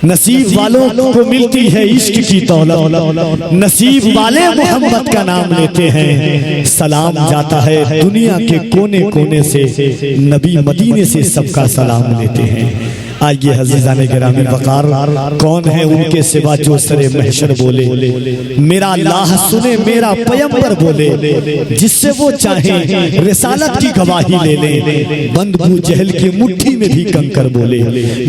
نصیب والوں کو ملتی ہے عشق کی دولت، نصیب والے محمد کا نام لیتے ہیں، سلام جاتا ہے دنیا کے کونے کونے سے، نبی مدینے سے سب کا سلام لیتے ہیں۔ آئیے عزیزان گرامی وقار، کون ہے ان کے سوا جو سر محشر بولے میرا اللہ سنے میرا پیمبر بولے، جس سے وہ چاہیں رسالت کی گواہی لے لیں، بند ابو جہل کی مٹھی میں بھی کنکر بولے۔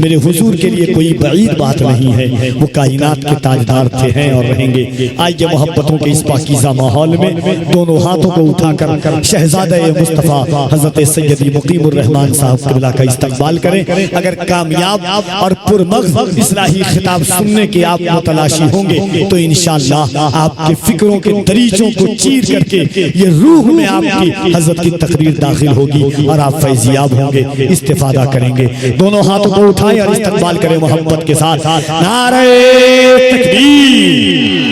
میرے حضور کے لیے کوئی بعید بات نہیں ہے، وہ کائنات کے تاجدار تھے ہیں اور رہیں گے۔ آئیے محبتوں کے اس پاکیزہ ماحول میں دونوں ہاتھوں کو اٹھا کر شہزادہ مصطفیٰ حضرت سیدی مقیم الرحمن صاحب قبلہ کا استقبال کریں۔ اگر کامیاب اور پرمغز اصلاحی خطاب سننے کے آپ متلاشی ہوں گے تو انشاءاللہ آپ کے فکروں کے دریچوں کو چیر کر کے یہ روح میں آپ کی حضرت کی تقریر داخل ہوگی اور آپ فیضیاب ہوں گے، استفادہ کریں گے۔ دونوں ہاتھوں کو اٹھائیں اور استقبال کریں محبت کے ساتھ۔ نعرہ تکبیر،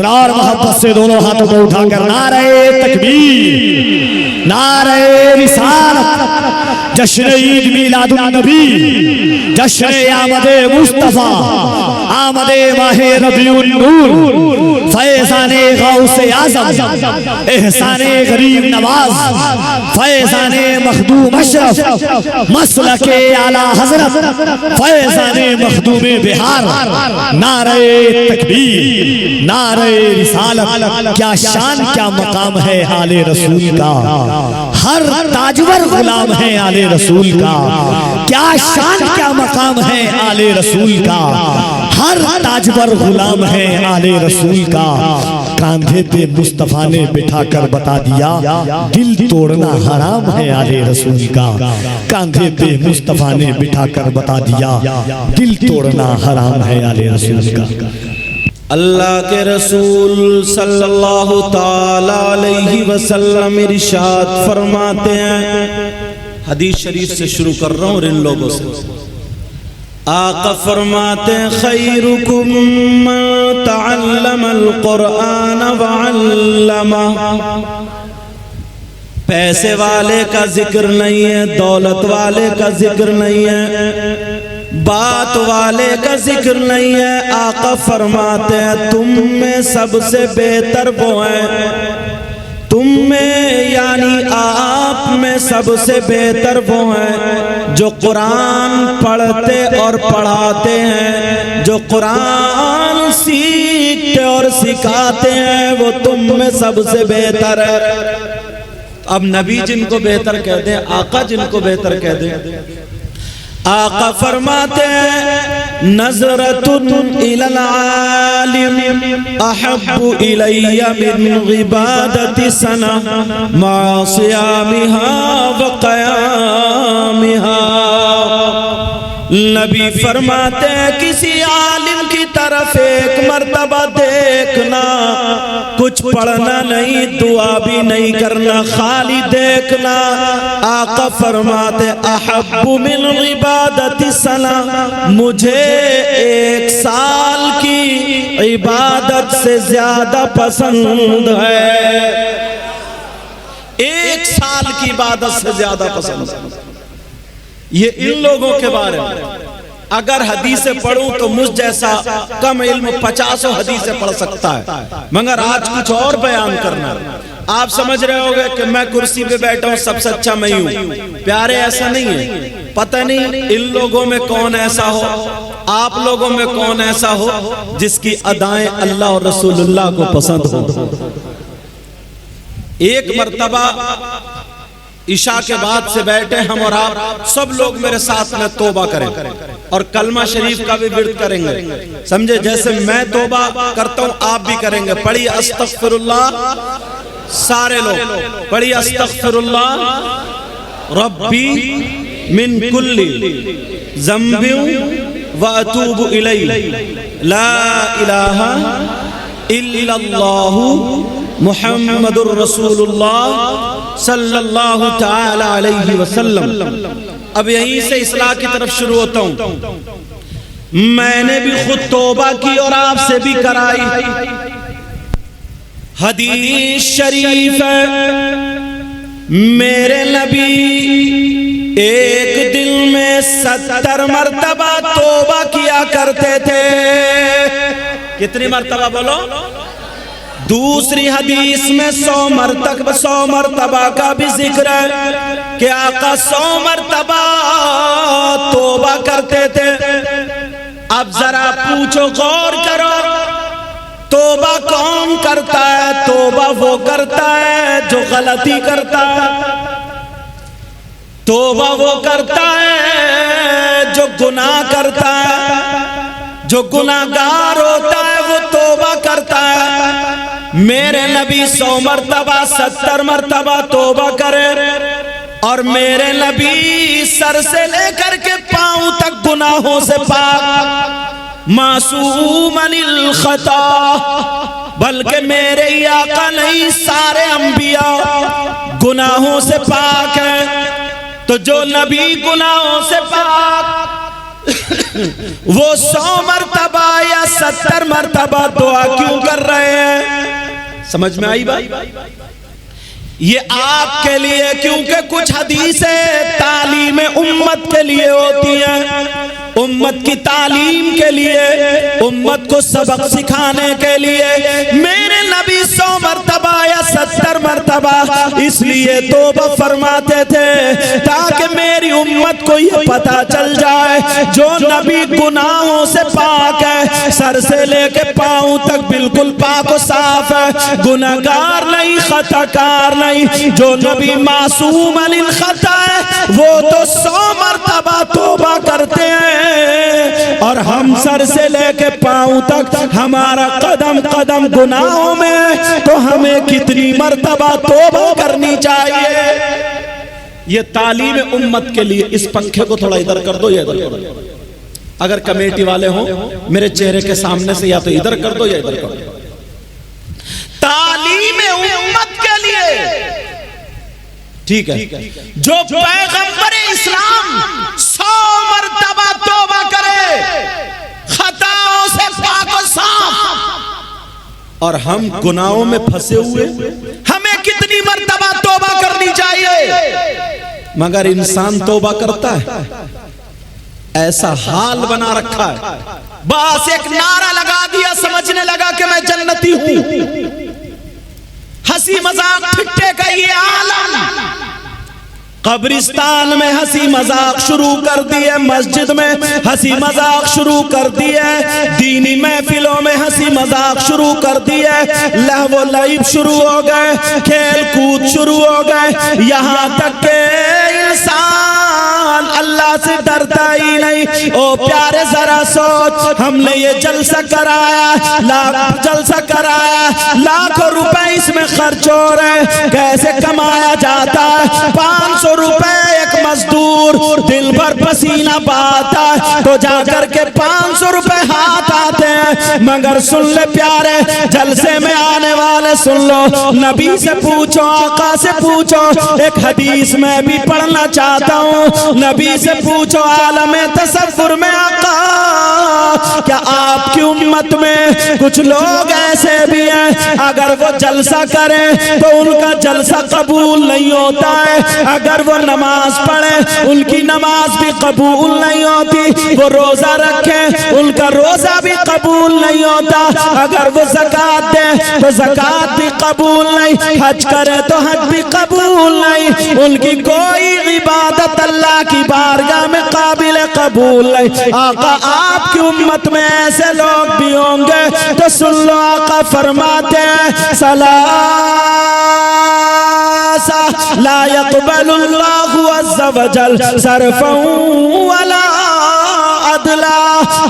اور محبت سے دونوں ہاتھوں کو اٹھا کر نعرہ تکبیر، نعرہ رسالت، جشن عید میلاد النبی، جشن آمد مصطفیٰ، آمد ماہ ربیع النور، فیضان غوث اعظم، احسان غریب نواز، فیضان مخدوم اشرف، مسلک اعلی حضرت، فیضان مخدوم بہار۔ نعرہ تکبیر، نعرہ رسالت، کیا شان کیا مقام ہے آل رسول کا، ہر تاجور غلام ہے آل رسول کا، کیا شان کیا مقام ہے آل رسول کا، ہر تاجور غلام ہے آل رسول کا۔ کاندھے پہ مصطفیٰ نے بٹھا کر بتا دیا دل توڑنا حرام ہے آل رسول کا، کاندھے پہ مصطفیٰ نے بٹھا کر بتا دیا دل توڑنا حرام ہے آل رسول کا۔ اللہ کے رسول صلی اللہ تعالی علیہ وسلم ارشاد فرماتے ہیں، حدیث شریف سے شروع کر رہا ہوں اور ان لوگوں سے۔ آقا فرماتے ہیں خیرکم من تعلم القرآن وعلمہ۔ پیسے والے کا ذکر نہیں ہے، دولت والے کا ذکر نہیں ہے، بات والے کا ذکر نہیں ہے۔ آقا فرماتے ہیں تم میں سب سے بہتر وہ ہیں، تم میں یعنی آپ میں سب سے بہتر وہ ہیں جو قرآن پڑھتے اور پڑھاتے ہیں، جو قرآن سیکھتے اور سکھاتے ہیں، وہ تم میں سب سے بہتر ہے۔ اب نبی جن کو بہتر کہہ دیں، آقا جن کو بہتر کہہ دیں، آقا فرماتے ہیں نظرۃ الی العالم احب الی من عبادت سنہ مع صیامها وقیامها۔ نبی فرماتے ہیں کسی عالم کی طرف ایک مرتبہ دیکھنا، کچھ پڑھنا نہیں، دعا بھی نہیں کرنا، خالی دیکھنا۔ آقا فرماتے احب من عبادت سنہ، مجھے ایک سال کی عبادت سے زیادہ پسند ہے، ایک سال کی عبادت سے زیادہ پسند ہے۔ یہ ان لوگوں کے بارے میں اگر حدیثیں پڑھوں تو مجھ جیسا کم علم 50 حدیثیں پڑھ سکتا ہے، مگر آج کچھ اور بیان کرنا ہے۔ آپ سمجھ رہے ہوگے کہ میں کرسی پہ بیٹھا ہوں، سب سے اچھا میں ہوں۔ پیارے ایسا نہیں ہے، پتہ نہیں ان لوگوں میں کون ایسا ہو، آپ لوگوں میں کون ایسا ہو جس کی ادائیں اللہ اور رسول اللہ کو پسند ہو۔ ایک مرتبہ عشاء کے بعد سے بیٹھے ہم اور آپ سب لوگ میرے ساتھ میں توبہ کریں اور کلمہ شریف کا بھی ورد کریں گے، سمجھے؟ جیسے میں توبہ کرتا ہوں آپ بھی کریں گے۔ پڑھی استغفر اللہ، سارے لوگ پڑھی استغفر اللہ ربی من کل ذنب واتوب الیہ، لا الہ الا اللہ محمد الرسول اللہ صلی اللہ تعالی علیہ وسلم۔ اب یہیں سے اصلاح کی طرف شروع ہوتا ہوں۔ میں نے بھی خود توبہ کی اور آپ سے بھی کرائی۔ حدیث شریف ہے میرے نبی ایک دن میں 70 مرتبہ توبہ کیا کرتے کتنی مرتبہ بولو؟ دوسری حدیث میں 100 مرتبہ کا بھی ذکر ہے کہ آقا 100 مرتبہ توبہ کرتے تھے۔ اب ذرا پوچھو، غور کرو، توبہ کون کرتا ہے؟ توبہ وہ کرتا ہے جو غلطی کرتا ہے، توبہ وہ کرتا ہے جو گناہ کرتا ہے، جو گناہگار ہوتا ہے وہ توبہ کرتا ہے۔ میرے نبی 100 مرتبہ 70 مرتبہ توبہ کرے، اور میرے نبی سر سے لے کر کے پاؤں تک گناہوں سے پاک، معصوم عن الخطا، بلکہ میرے ہی آقا نہیں سارے انبیاء گناہوں سے پاک ہیں۔ تو جو نبی گناہوں سے پاک وہ 100 مرتبہ یا 70 مرتبہ دعا کیوں کر رہے ہیں؟ سمجھ میں آئی بات؟ یہ آپ کے لیے، کیونکہ کچھ حدیثیں تعلیم امت کے لیے ہوتی ہیں، امت کی تعلیم کے لیے، امت کو سبق سکھانے کے لیے۔ میرے نبی 100 مرتبہ یا 70 مرتبہ اس لیے توبہ فرماتے تھے تاکہ میری امت کو یہ پتہ چل جائے جو نبی گناہوں سے پاک ہے، سر سے لے کے پاؤں تک بالکل پاک و صاف ہے، گناہگار نہیں، خطا کار نہیں۔ جو نبی معصوم عن الخطا ہے وہ تو 100 مرتبہ توبہ کرتے ہیں، اور ہم سر سے لے کے پاؤں تک ہمارا قدم قدم گناہوں میں، تو ہمیں کتنی مرتبہ توبہ کرنی چاہیے؟ یہ تعلیم امت کے لیے۔ اس پنکھے کو تھوڑا ادھر کر دو یا ادھر کر دو، اگر کمیٹی والے ہوں میرے چہرے کے سامنے سے یا تو ادھر کر دو یا ادھر کر دو۔ تعلیم امت کے لیے، ٹھیک ہے، جو پیغمبر اسلام 100 مرتبہ توبہ کرے خطاؤں سے پاک و صاف، اور ہم گناہوں میں پھنسے ہوئے، ہمیں کتنی مرتبہ توبہ کرنی چاہیے؟ مگر انسان توبہ کرتا ہے، ایسا حال بنا رکھا ہے، بس ایک نعرہ لگا دیا، سمجھنے لگا کہ میں جنتی ہوں، ہنسی مذاق ٹھٹے کا یہ عالم، قبرستان میں ہنسی مذاق شروع کر دیے، مسجد میں ہنسی مذاق شروع کر دیے، دینی محفلوں میں ہنسی مذاق شروع کر دیے، لہو و لعب شروع ہو گئے، کھیل کود شروع ہو گئے، یہاں تک کہ انسان اللہ سے ڈرتا ہی نہیں۔ او پیارے ذرا سوچ، ہم نے یہ جلسہ کرایا، جلسہ کرایا، لاکھوں روپے اس میں خرچ ہو رہے، کیسے کمایا جاتا ہے؟ 500 روپے ایک مزدور دل بھر پسینہ بہاتا ہے تو جا کر کے 500 روپے ہاتھ آتے ہیں۔ مگر سن لے پیارے، جلسے میں آنے والے سن لو، نبی سے پوچھو، آقا سے پوچھو، ایک حدیث میں بھی پڑھنا چاہتا ہوں، نبی سے پوچھو عالم تصور میں آقا، کیا آپ کی امت میں کچھ لوگ ایسے بھی ہیں اگر وہ جلسہ کریں تو ان کا جلسہ قبول نہیں ہوتا ہے، اگر وہ نماز پڑھیں ان کی نماز بھی قبول نہیں ہوتی، وہ روزہ رکھیں ان کا روزہ بھی قبول نہیں ہوتا، اگر وہ زکوٰۃ دیں تو زکوٰۃ بھی قبول نہیں، حج کریں تو حج بھی قبول نہیں، ان کی کوئی عبادت اللہ کی بارگاہ میں قابل قبول نہیں۔ آقا آپ کی امت میں ایسے لوگ بھی ہوں گے تو سن لو، آقا فرماتے ہیں لا يقبل اللہ عز وجل صرفا ولا عدلا،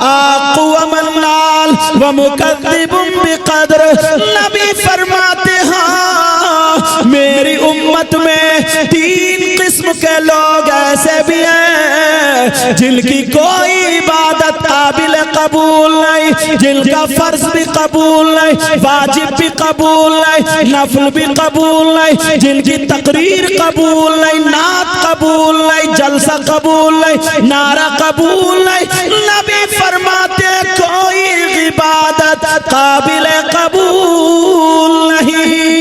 آقو ومنال ومکذب بقدر۔ نبی فرماتے ہیں میری امت میں 3 قسم کے لوگ ایسے بھی ہیں جن کی کوئی عبادت قابل قبول نہیں، جن کا فرض بھی قبول نہیں، واجب بھی قبول نہیں، نفل بھی قبول نہیں، جن کی تقریر قبول نہیں، نعت قبول نہیں، جلسہ قبول نہیں، نعرہ قبول نہیں۔ نبی فرماتے کوئی عبادت قابل قبول نہیں۔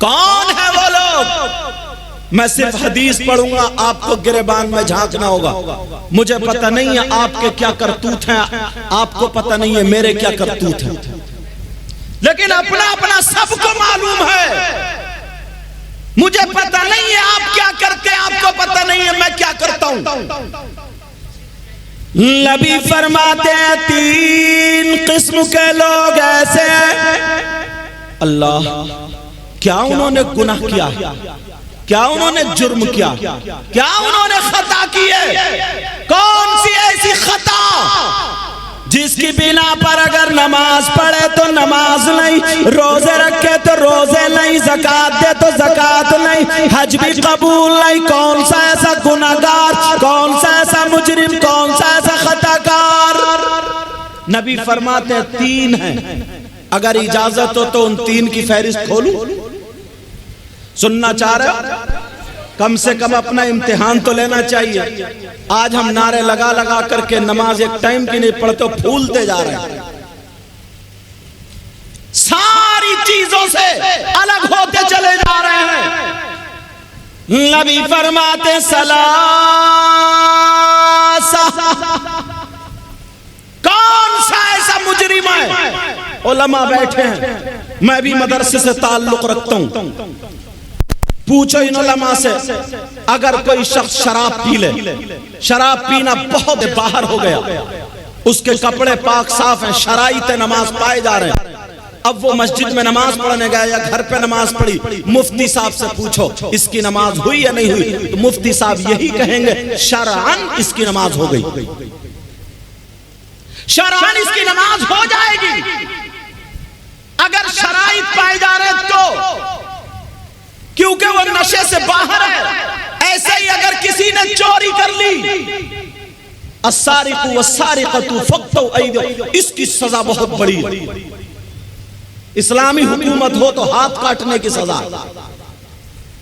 کون ہے وہ لوگ؟ میں صرف حدیث پڑھوں گا، آپ کو گریبان میں جھانکنا ہوگا. مجھے پتہ نہیں ہے آپ کے کیا کرتوت ہیں، آپ کو پتہ نہیں ہے میرے کیا کرتوت ہیں، لیکن اپنا اپنا سب کو معلوم ہے. مجھے پتہ نہیں ہے آپ کیا کرتے ہیں، آپ کو پتہ نہیں ہے میں کیا کرتا ہوں. نبی فرماتے ہیں 3 قسم کے لوگ ایسے ہیں. اللہ، کیا انہوں نے گناہ کیا، کیا انہوں نے جرم کیا، کیا انہوں نے خطا کی ہے؟ کون سی ایسی خطا جس کی بنا پر اگر نماز پڑھے تو نماز نہیں، روزے رکھے تو روزے نہیں، زکات دے تو زکات نہیں، حج بھی قبول نہیں؟ کون سا ایسا گناہگار، کون سا ایسا مجرم، کون سا ایسا خطا کار؟ نبی فرماتے ہیں 3 ہیں. اگر اجازت ہو تو ان 3 کی فہرست کھولوں؟ سننا چاہ رہے ہو؟ کم سے کم اپنا امتحان تو لینا چاہیے. آج ہم نعرے لگا لگا کر کے نماز ایک ٹائم کی نہیں پڑھتے، پھولتے جا رہے ہیں، ساری چیزوں سے الگ ہوتے چلے جا رہے ہیں. نبی فرماتے ثلاثہ، کون سا ایسا مجرم ہے؟ علماء بیٹھے ہیں، میں بھی مدرسے سے تعلق رکھتا ہوں. پوچھو ان علماء سے، اگر کوئی شخص شراب پی لے، شراب پینا بہت باہر ہو گیا، اس کے کپڑے پاک صاف ہیں، شرائط نماز پائے جا رہے ہیں، اب وہ مسجد میں نماز پڑھنے گیا یا گھر پہ نماز پڑھی، مفتی صاحب سے پوچھو اس کی نماز ہوئی یا نہیں ہوئی، تو مفتی صاحب یہی کہیں گے شرعاً اس کی نماز ہو گئی، شرعاً اس کی نماز ہو جائے گی. اگر شرائط پائے جا رہے تو، کیونکہ وہ نشے سے باہر ہے. ایسے ہی اگر کسی نے چوری کر لی، السارق والسارقۃ فاقطعوا ایدیہما، اس کی سزا بہت بڑی ہے. اسلامی حکومت ہو تو ہاتھ کاٹنے کی سزا.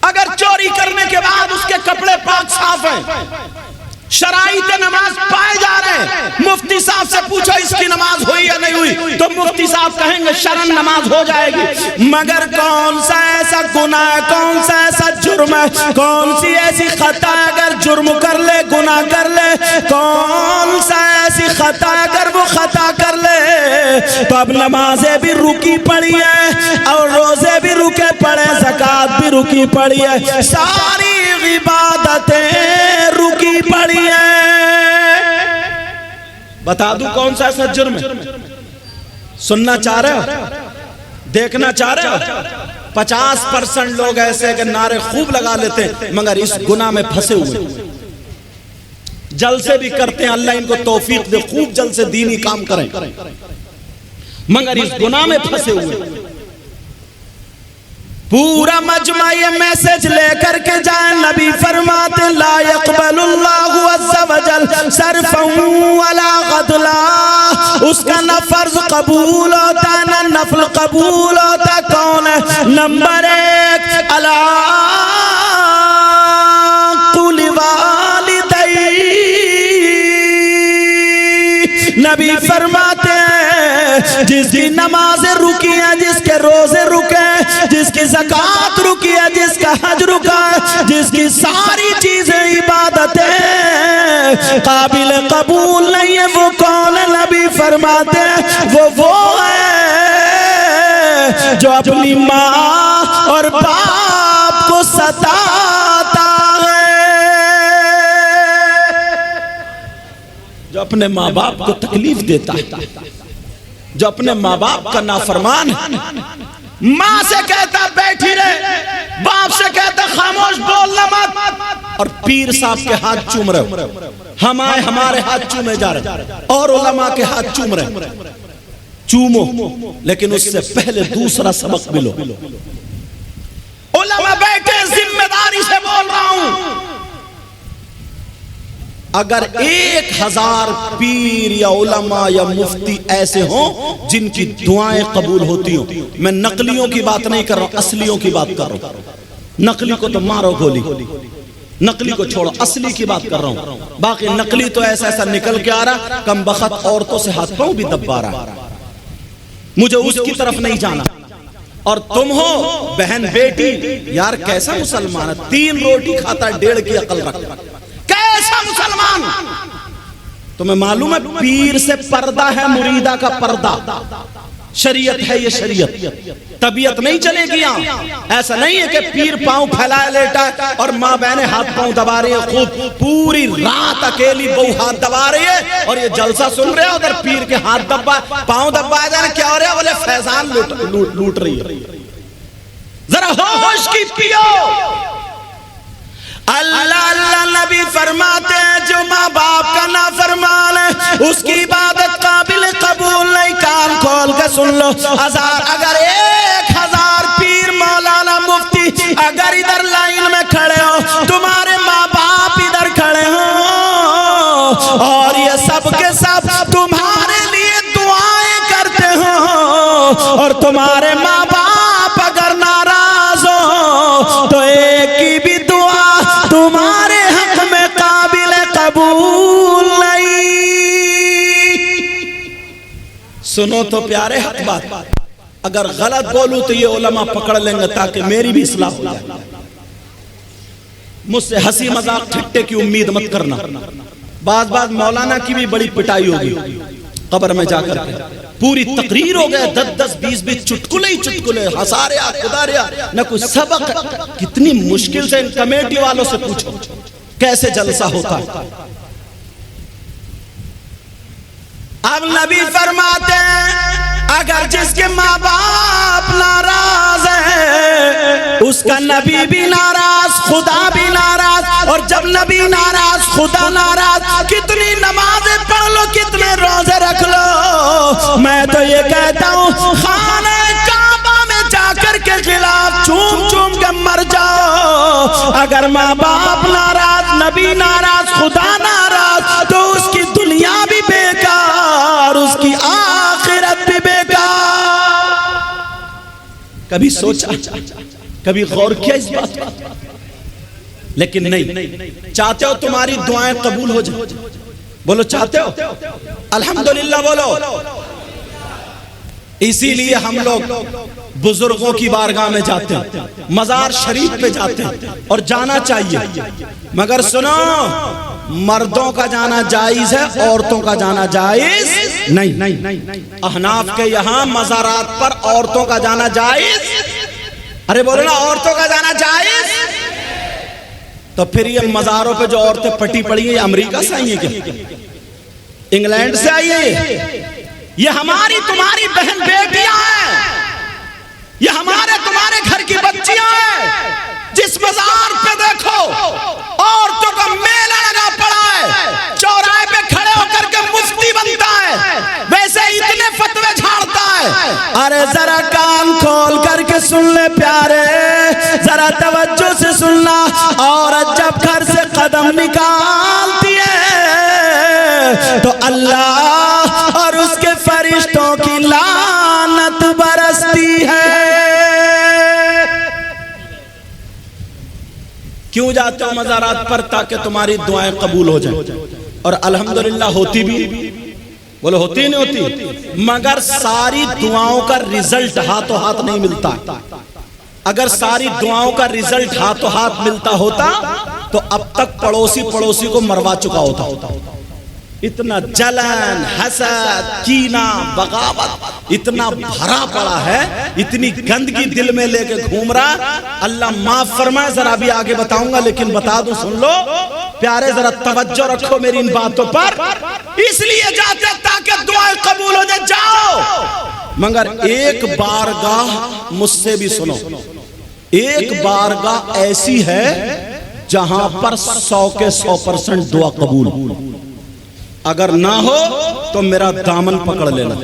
اگر چوری کرنے کے بعد اس کے کپڑے پاک صاف ہیں، شرائط نماز پائے جا رہے ہیں، مفتی صاحب سے پوچھو اس کی نماز ہوئی یا نہیں ہوئی، تو مفتی صاحب کہیں گے شرعاً نماز ہو جائے گی. مگر کون سا ایسا گناہ ہے، کون سا ایسا جرم ہے، کون سی ایسی خطا اگر جرم کر لے، گناہ کر لے، کون سا ایسی خطا اگر وہ خطا کر لے تو اب نمازیں بھی رکی پڑی ہیں اور روزے بھی رکے پڑے، زکات بھی رکی پڑی ہے، ساری عبادتیں رکی پڑی ہیں. بتا دوں کون سا ایسا جرم ہے؟ سننا چاہ رہے ہو، دیکھنا چاہ رہے ہو؟ 50% لوگ ایسے کہ نعرے خوب لگا لیتے ہیں مگر اس گناہ میں پھنسے ہوئے، جلسے بھی کرتے ہیں، اللہ ان کو توفیق دے خوب جلسے دینی کام کریں، مگر اس گناہ میں پھنسے ہوئے. پورا مجمع یہ میسج لے کر کے جائیں. نبی فرماتے لا يقبل اللہ عز وجل صرفا ولا عدلا، اس کا نہ فرض قبول ہوتا نہ نفل قبول ہوتا. کون ہے؟ نمبر 1 العاق لوالدیہ. نبی فرماتے ہیں جس کی نمازیں رکی ہیں، جس کے روزے رکے، جس کی زکات رکی ہے، جس کا حج رکا ہے، جس کی ساری چیزیں عبادتیں قابل قبول نہیں ہے، وہ کون ہے؟ نبی فرماتے ہیں وہ ہے جو اپنی ماں اور باپ کو ستاتا ہے، جو اپنے ماں باپ کو تکلیف دیتا ہے، جو اپنے ماں باپ کا نافرمان ہے. ماں سے کہتا بیٹھی رہے، باپ سے کہتا خاموش بولنا مت، اور پیر صاحب کے ہاتھ چوم رہے، ہم آئے ہمارے ہاتھ چومے جا رہے، اور علماء کے ہاتھ چوم رہے. چومو لیکن اس سے پہلے دوسرا سبق ملو. علماء بیٹھے، ذمہ داری سے بول رہا ہوں، اگر 1000 پیر یا علماء یا مفتی ایسے ہوں جن کی دعائیں قبول ہوتی ہوں، میں نقلیوں کی بات نہیں کر رہا ہوں، اصلیوں کی بات کر رہا ہوں. نقلی کو تو مارو گولی، نقلی کو چھوڑو، اصلی کی بات کر رہا ہوں. باقی نقلی تو ایسا ایسا نکل کے آ رہا، کم بخت عورتوں سے ہاتھ پاؤں بھی دبا رہا. مجھے اس کی طرف نہیں جانا، اور تم ہو بہن بیٹی، یار کیسا مسلمان ہے، 3 روٹی کھاتا ہے 1.5 کی عقل رکھ، کیسا مسلمان؟ تمہیں معلوم ہے پیر سے پردہ ہے مریدہ کا پردہ، شریعت ہے یہ شریعت، طبیعت نہیں چلے گی یہاں۔ ایسا نہیں ہے کہ پیر پاؤں پھیلائے لیٹا ہے اور ماں بہنیں ہاتھ پاؤں دبا رہی ہیں، خوب پوری رات اکیلی بہو ہاتھ دبا رہی ہے اور یہ جلسہ سن رہے ہیں، ادھر پیر کے ہاتھ دبا پاؤں دبا جانا کیا ہو رہا ہے؟ بولے فیضان لوٹ رہی ہے۔ ذرا ہوش کی پیو۔ اللہ اللہ نبی فرماتے ہیں جو ماں باپ کا نافرمان ہے اس کی عبادت قابل قبول نہیں۔ کان کھول کے سن لو، اگر 1000 پیر مولانا مفتی اگر ادھر لائن میں کھڑے ہو، تمہارے ماں باپ ادھر کھڑے ہو اور یہ سب کے سب تمہارے لیے دعائیں کرتے ہو اور تمہارے ماں باپ اگر ناراض ہو تو ایک کی بھی دعا تمہارے حق میں قابل قبول نہیں۔ سنو تو پیارے حق بات، اگر غلط بولوں تو یہ علماء پکڑ لیں گے تاکہ میری بھی اصلاح ہو جائے۔ مجھ سے ہنسی مذاق ٹھٹے کی امید مت کرنا، بعض مولانا کی بھی بڑی پٹائی ہوگی قبر میں جا کر کے، پوری تقریر ہو گئے 10 20 چٹکلے ہی چٹکلے، ہنسا رہا خدا رہا نہ کوئی سبق۔ کتنی مشکل سے ان کمیٹی والوں سے پوچھو کیسے جلسہ ہوتا ہے۔ اب نبی فرماتے ہیں اگر جس کے ماں باپ ناراض ہیں اس کا نبی بھی ناراض، خدا بھی ناراض، اور جب نبی ناراض خدا ناراض، کتنی نمازیں پڑھ لو کتنے روزے رکھ لو، میں تو یہ کہتا ہوں خانہ کعبہ میں جا کر کے خلاف چوم چوم کے مر جاؤ۔ اگر ماں باپ ناراض، نبی ناراض، خدا ناراض تو اس کی دنیا بھی بیکار، اس کی آخرت بھی بیکار۔ کبھی سوچا، کبھی غور کیا اس بات پر؟ لیکن نہیں۔ چاہتے ہو تمہاری دعائیں قبول ہو جائیں؟ بولو چاہتے ہو؟ الحمدللہ بولو۔ اسی لیے ہم لوگ بزرگوں کی بارگاہ میں جاتے ہیں، مزار شریف پہ جاتے ہیں اور جانا چاہیے، مگر سنو مردوں کا جانا جائز ہے، عورتوں کا جانا جائز نہیں۔ احناف کے یہاں مزارات پر عورتوں کا جانا جائز، ارے بولو نا عورتوں کا جانا جائز۔ تو پھر یہ مزاروں پہ جو عورتیں پٹی پڑی ہیں یہ امریکہ سے آئی ہیں کیا؟ انگلینڈ سے آئی ہیں؟ یہ ہماری تمہاری بہن بیٹیاں ہیں، یہ ہمارے تمہارے گھر کی بچیاں ہیں۔ جس مزار پہ دیکھو عورتوں کا میلہ لگا پڑا ہے، چوراہے پہ کھڑے ہو کر کے مفتی بنتا ہے، ویسے اتنے فتوے جھاڑتا ہے۔ ارے ذرا کان کھول کر کے سن لے پیارے، ذرا توجہ سے سننا، عورت جب گھر سے قدم نکالتی ہے تو اللہ اور اس کے فرشتوں کی لعنت برستی ہے۔ کیوں جاتے ہو مزارات پر؟ تاکہ تمہاری دعائیں قبول ہو جائیں، اور الحمدللہ ہوتی بھی، بولو ہوتی نہیں ہوتی، مگر ساری دعاؤں کا رزلٹ ہاتھوں ہاتھ نہیں ملتا۔ اگر ساری دعاؤں کا رزلٹ ہاتھوں ہاتھ ملتا ہوتا تو اب تک پڑوسی کو مروا چکا ہوتا۔ اتنا جلن، حسد، کینہ، بغاوت اتنا بھرا پڑا ہے، اتنی گندگی دل میں لے کے گھوم رہا۔ اللہ معاف فرمائے، ذرا بھی آگے بتاؤں گا لیکن بتا دوں سن لو پیارے، ذرا توجہ رکھو میری ان باتوں پر۔ اس لیے جاتے تاکہ دعائیں قبول ہو جائے، جاؤ، مگر ایک بارگاہ مجھ سے بھی سنو، ایک بارگاہ ایسی ہے جہاں پر 100 کے 100% دعا قبول، اگر نہ ہو تو میرا دامن پکڑ لینا۔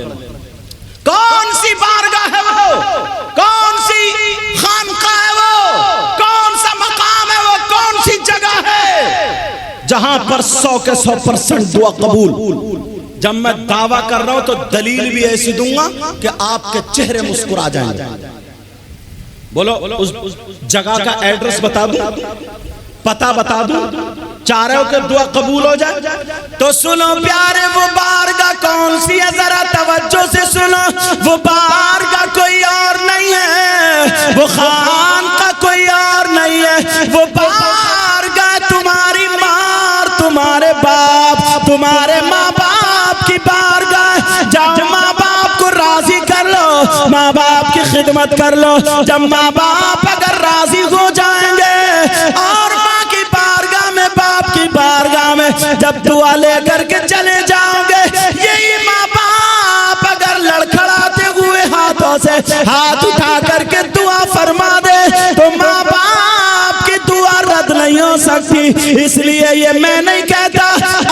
کون سی بارگاہ ہے وہ؟ کون سی خانقاہ ہے وہ؟ کون سا مقام ہے وہ؟ کون سی جگہ ہے جہاں پر 100 کے 100% دعا قبول؟ جب میں دعویٰ کر رہا ہوں تو دلیل بھی ایسی دوں گا کہ آپ کے چہرے مسکرا جائیں گے۔ بولو اس جگہ کا ایڈریس بتا دوں، پتہ بتا دوں، چاہ رہے ہو کہ دعا قبول ہو جائے؟ تو سنو پیارے، وہ بارگاہ کون سی ہے؟ ذرا توجہ سے سنو، وہ بارگاہ کوئی اور نہیں ہے، وہ خان کا کوئی اور نہیں ہے، وہ بارگاہ تمہاری ماں، تمہارے باپ، تمہارے ماں باپ کی بارگاہ۔ جاؤ ماں باپ کو راضی کر لو، ماں باپ کی خدمت کر لو۔ جب ماں باپ اگر راضی ہو جائیں گے اور ماں کی بارگاہ میں، باپ کی بارگاہ میں جب دعا لے کر کے چلے جاؤ گے، یہی ماں باپ اگر لڑکھڑاتے ہوئے ہاتھوں سے ہاتھ اٹھا کر کے دعا فرما دے تو ماں باپ کی دعا رد نہیں ہو سکتی۔ اس لیے یہ میں نہیں کہتا،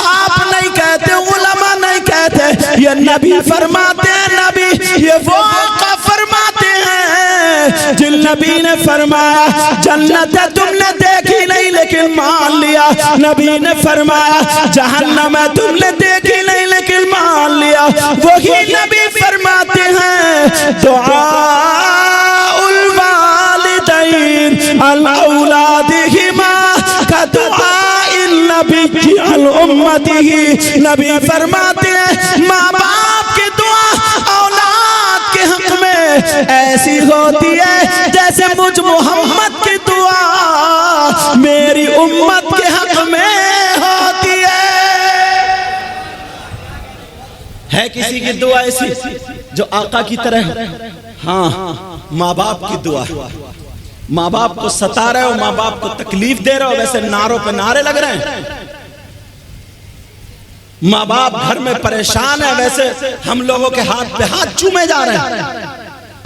آپ نہیں کہتے، علماء نہیں کہتے، یہ نبی فرماتے ہیں۔ نبی یہ وہ آقا فرماتے ہیں جن نبی نے فرمایا جنت تم نے دیکھی نہیں لیکن مان لیا، نبی نے فرمایا جہنم تم نے دیکھی نہیں لیکن مان لیا، وہی نبی فرماتے ہیں دعاء الوالدین الاولادہما کدعاء النبی الامتہ۔ نبی فرماتے ہیں ماں باپ کی دعا اولاد کے حق میں ایسی ہوتی ہے جیسے مجھ محمد کی دعا میری امت کے حق میں ہوتی ہے کسی کی دعا ایسی جو آقا کی طرح؟ ہاں، ماں باپ کی دعا۔ ماں باپ کو ستا رہے ہو، ماں باپ کو تکلیف دے رہے ہو، ویسے نعروں پہ نعرے لگ رہے ہیں۔ ماں باپ گھر میں پریشان ہے، ویسے ہم لوگوں کے ہاتھ پہ ہاتھ چومے جا رہے ہیں۔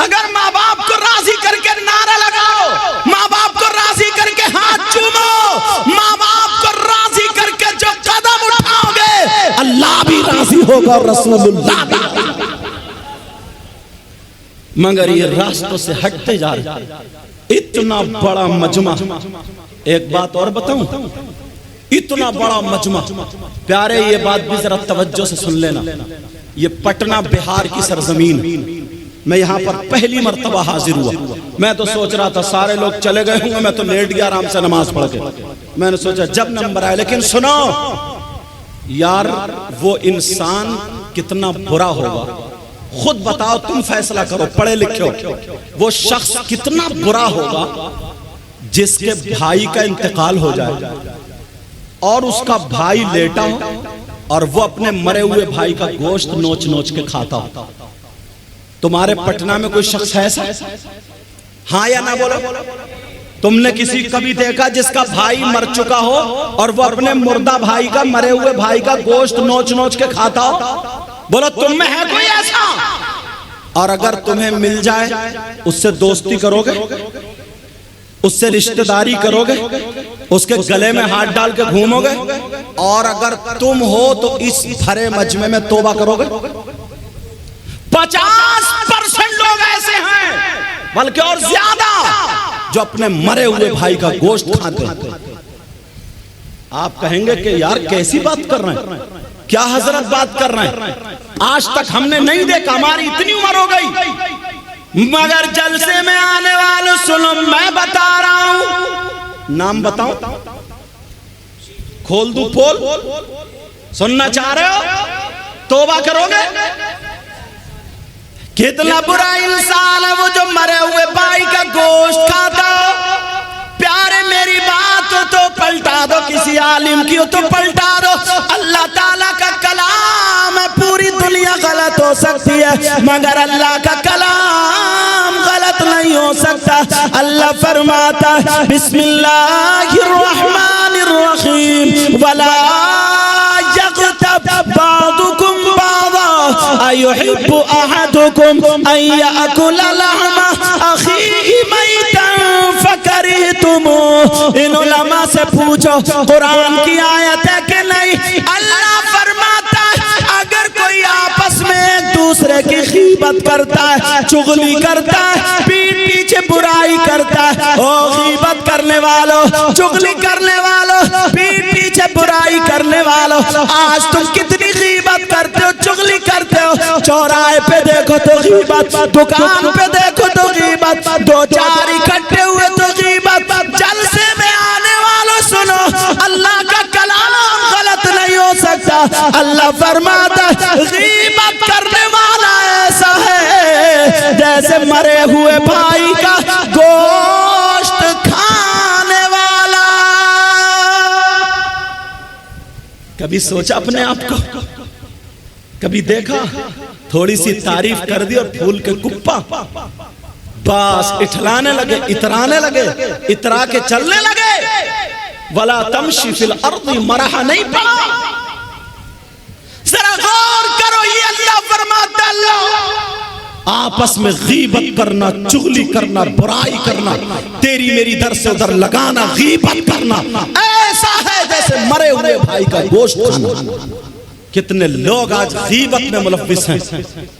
اگر ماں باپ کو راضی کر کے نعرہ لگاؤ، ماں باپ کو راضی کر کے ہاتھ چومو، ماں باپ کو راضی کر کے جو قدم اٹھاؤ گے اللہ بھی راضی ہوگا اور رسول اللہ بھی۔ مگر یہ راستوں سے ہٹتے جا رہے، اتنا بڑا مجمع۔ ایک بات اور بتاؤں، اتنا بڑا مجمع پیارے، یہ بات بھی ذرا توجہ سے سن لینا، یہ پٹنہ بہار کی سرزمین، میں یہاں پر پہلی مرتبہ حاضر ہوا۔ میں تو سوچ رہا تھا سارے لوگ چلے گئے ہوں گے، میں تو لیٹ گیا آرام سے نماز پڑھ کے۔ میں نے سوچا جب نمبر آئے، لیکن سنو یار، وہ انسان کتنا برا ہوگا، خود بتاؤ، تم فیصلہ کرو، پڑھے لکھے ہو، وہ شخص کتنا برا ہوگا جس کے بھائی کا انتقال ہو جائے اور اس کا بھائی لیٹا ہو اور وہ اپنے مرے ہوئے بھائی کا گوشت نوچ نوچ کے کھاتا ہو۔ تمہارے پٹنہ میں کوئی شخص ہے ایسا؟ ہاں یا نہ بولو۔ تم نے کسی کبھی دیکھا جس کا بھائی مر چکا ہو اور وہ اپنے مردہ بھائی کا، مرے ہوئے بھائی کا گوشت نوچ نوچ کے کھاتا ہو؟ بولو تم میں ہے کوئی ایسا؟ اور اگر تمہیں مل جائے، اس سے دوستی کرو گے، اس سے رشتہ داری کرو گے، اس کے گلے میں ہاتھ ڈال کے گھومو گے؟ اور اگر تم ہو تو اس بھرے مجمع میں توبہ کرو گے؟ 50% لوگ ایسے ہیں، بلکہ اور زیادہ، جو اپنے مرے ہوئے بھائی کا گوشت کھاتے ہیں۔ آپ کہیں گے کہ یار کیسی بات کر رہے ہیں، کیا حضرت بات کر رہے ہیں، آج تک ہم نے نہیں دیکھا، ہماری اتنی عمر ہو گئی۔ مگر جلسے میں آنے والوں سنو، میں بتا رہا ہوں، نام بتاؤں، کھول دوں پول، سننا چاہ رہے ہو؟ توبہ کرو گے؟ کتنا برا انسان ہے وہ جو مرے ہوئے بھائی کا گوشت کھاتا ہو۔ پیارے میری بات ہو تو پلٹا دو، کسی عالم کی ہو تو پلٹا دو۔ اللہ تعالیٰ کا کلام ہے، پوری دنیا غلط ہو سکتی ہے مگر اللہ کا کلام غلط نہیں ہو سکتا۔ اللہ فرماتا ہے بسم اللہ الرحمن الرحیم ولا یغتب بعضکم بعضا ایحب احدکم ان یأکل لحم اخیہ میتا فکرہتموہ۔ ان علماء سے پوچھو قرآن کی آیت ہے کہ نہیں؟ اللہ فرماتا ہے اگر کوئی آپس میں ایک دوسرے کی غیبت کرتا ہے، چغلی کرتا ہے، پیٹ پیچھے برائی کرتا ہے، او غیبت کرنے والوں، چغلی کرنے والوں، پیٹ پیچھے برائی کرنے والوں، آج تم کتنی غیبت کرتے ہو، چغلی کرتے ہو؟ چوراہے پہ دیکھو تو غیبت، دکان پہ دیکھو تو غیبت، دو چار اکٹھے ہوئے تو غیبت۔ جلسے میں آنے والوں سنو، اللہ کا کلام اللہ فرماتا غیبت کرنے والا ایسا ہے جیسے مرے ہوئے بھائی کا گوشت کھانے والا۔ کبھی سوچا اپنے آپ کو؟ کبھی دیکھا؟ تھوڑی سی تعریف کر دی اور پھول کے کپا، بس اٹھلانے لگے، اترانے لگے، اترا کے چلنے لگے۔ وَلَا تَمْشِ فِي الْأَرْضِ مرحا نہیں پڑا۔ ذرا غور کرو، یہ اللہ فرماتا اللہ آپس میں غیبت کرنا، چغلی کرنا، برائی کرنا، تیری میری در سے ادھر لگانا، غیبت کرنا ایسا ہے جیسے مرے ہوئے بھائی کا گوشت کھانا۔ کتنے لوگ آج غیبت میں ملوث ہیں،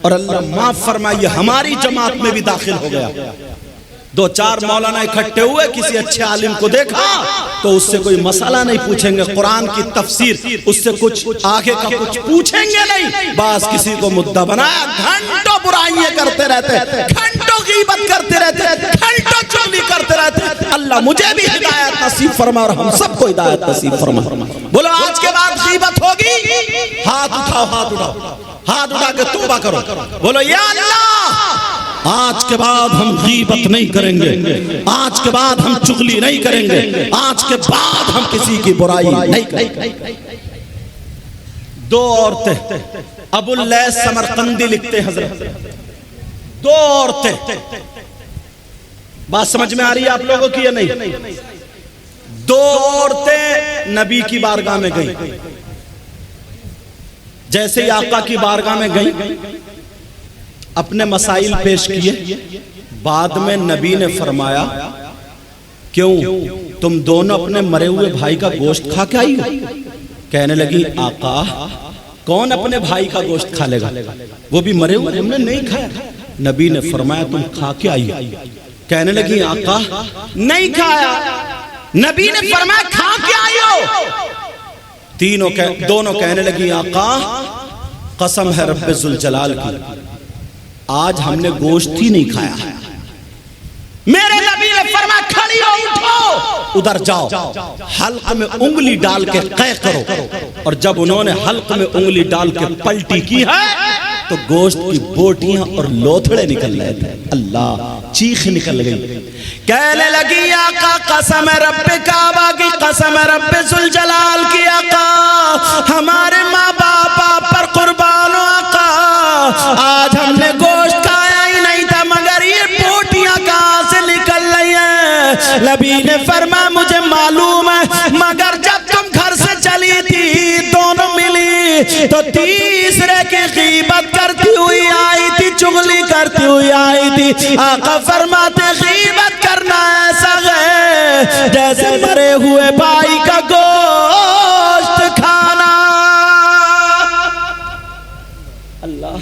اور اللہ معاف فرمائے ہماری جماعت میں بھی داخل ہو گیا۔ دو چار مولانا اکٹھے ہوئے، کسی اچھے عالم کو دیکھا تو اس سے کوئی مسئلہ نہیں پوچھیں گے، قرآن کی تفسیر اس سے کچھ آگے کا کچھ پوچھیں گے نہیں، بس کسی کو مدعا بنایا، گھنٹوں برائیاں کرتے رہتے، گھنٹوں غیبت کرتے رہتے، گھنٹوں چغلی کرتے رہتے۔ اللہ مجھے بھی ہدایت نصیب فرما اور ہم سب کو ہدایت نصیب فرما۔ بولو آج کے بعد غیبت ہوگی؟ ہاتھ اٹھاؤ، ہاتھ اٹھاؤ، ہاتھ اٹھا کے توبہ کرو، بولو یا اللہ آج کے بعد ہم غیبت نہیں کریں گے، آج کے بعد ہم چغلی نہیں کریں گے، آج کے بعد ہم کسی کی برائی نہیں کریں گے۔ دو عورتیں، ابو اللیث سمرقندی لکھتے حضرت، دو عورتیں، بات سمجھ میں آ رہی ہے آپ لوگوں کی یا نہیں؟ دو عورتیں نبی کی بارگاہ میں گئیں، جیسے ہی آقا کی بارگاہ میں گئیں اپنے مسائل پیش کیے، بعد میں نبی نے فرمایا کیوں تم دونوں اپنے مرے ہوئے بھائی کا گوشت کھا کے آئی ہو؟ کہنے لگی آقا کون اپنے بھائی کا گوشت کھا لے گا، وہ بھی مرے ہوئے، ہم نے نہیں کھایا۔ نبی نے فرمایا تم کھا کے آئی ہو؟ کہنے لگی آقا نہیں کھایا۔ نبی نے فرمایا کھا کے آئی ہو؟ دونوں کہنے لگی آقا قسم ہے رب ذوالجلال کی آج ہم نے گوشت ہی نہیں کھایا۔ میرے نبی نے فرمایا کھڑی ہو، اٹھو، ادھر جاؤ، حلق میں انگلی ڈال کے قے کرو۔ اور جب انہوں نے حلق میں انگلی ڈال کے پلٹی کی ہے تو گوشت کی بوٹیاں اور لوتھڑے نکل رہے تھے، اللہ چیخ نکل گئی۔ کہنے لگی آقا قسم رب کعبہ کی، قسم رب ذوالجلال کی آقا ہمارے ماں باپ پر قربان ہو آقا، آج ہم نے گوشت کھایا ہی نہیں تھا مگر یہ بوٹیاں کہاں سے نکل رہی ہیں۔ نبی نے فرمایا مجھے معلوم ہے مگر جب تم گھر سے چلی تھی دونوں ملی تو تیسرے کی غیبت کرتی ہوئی آئی تھی، چغلی کرتی ہوئی آئی تھی۔ آقا فرماتے غیبت کرنا ایسا ہے جیسے مرے ہوئے بھائی کا گوشت کھانا۔ اللہ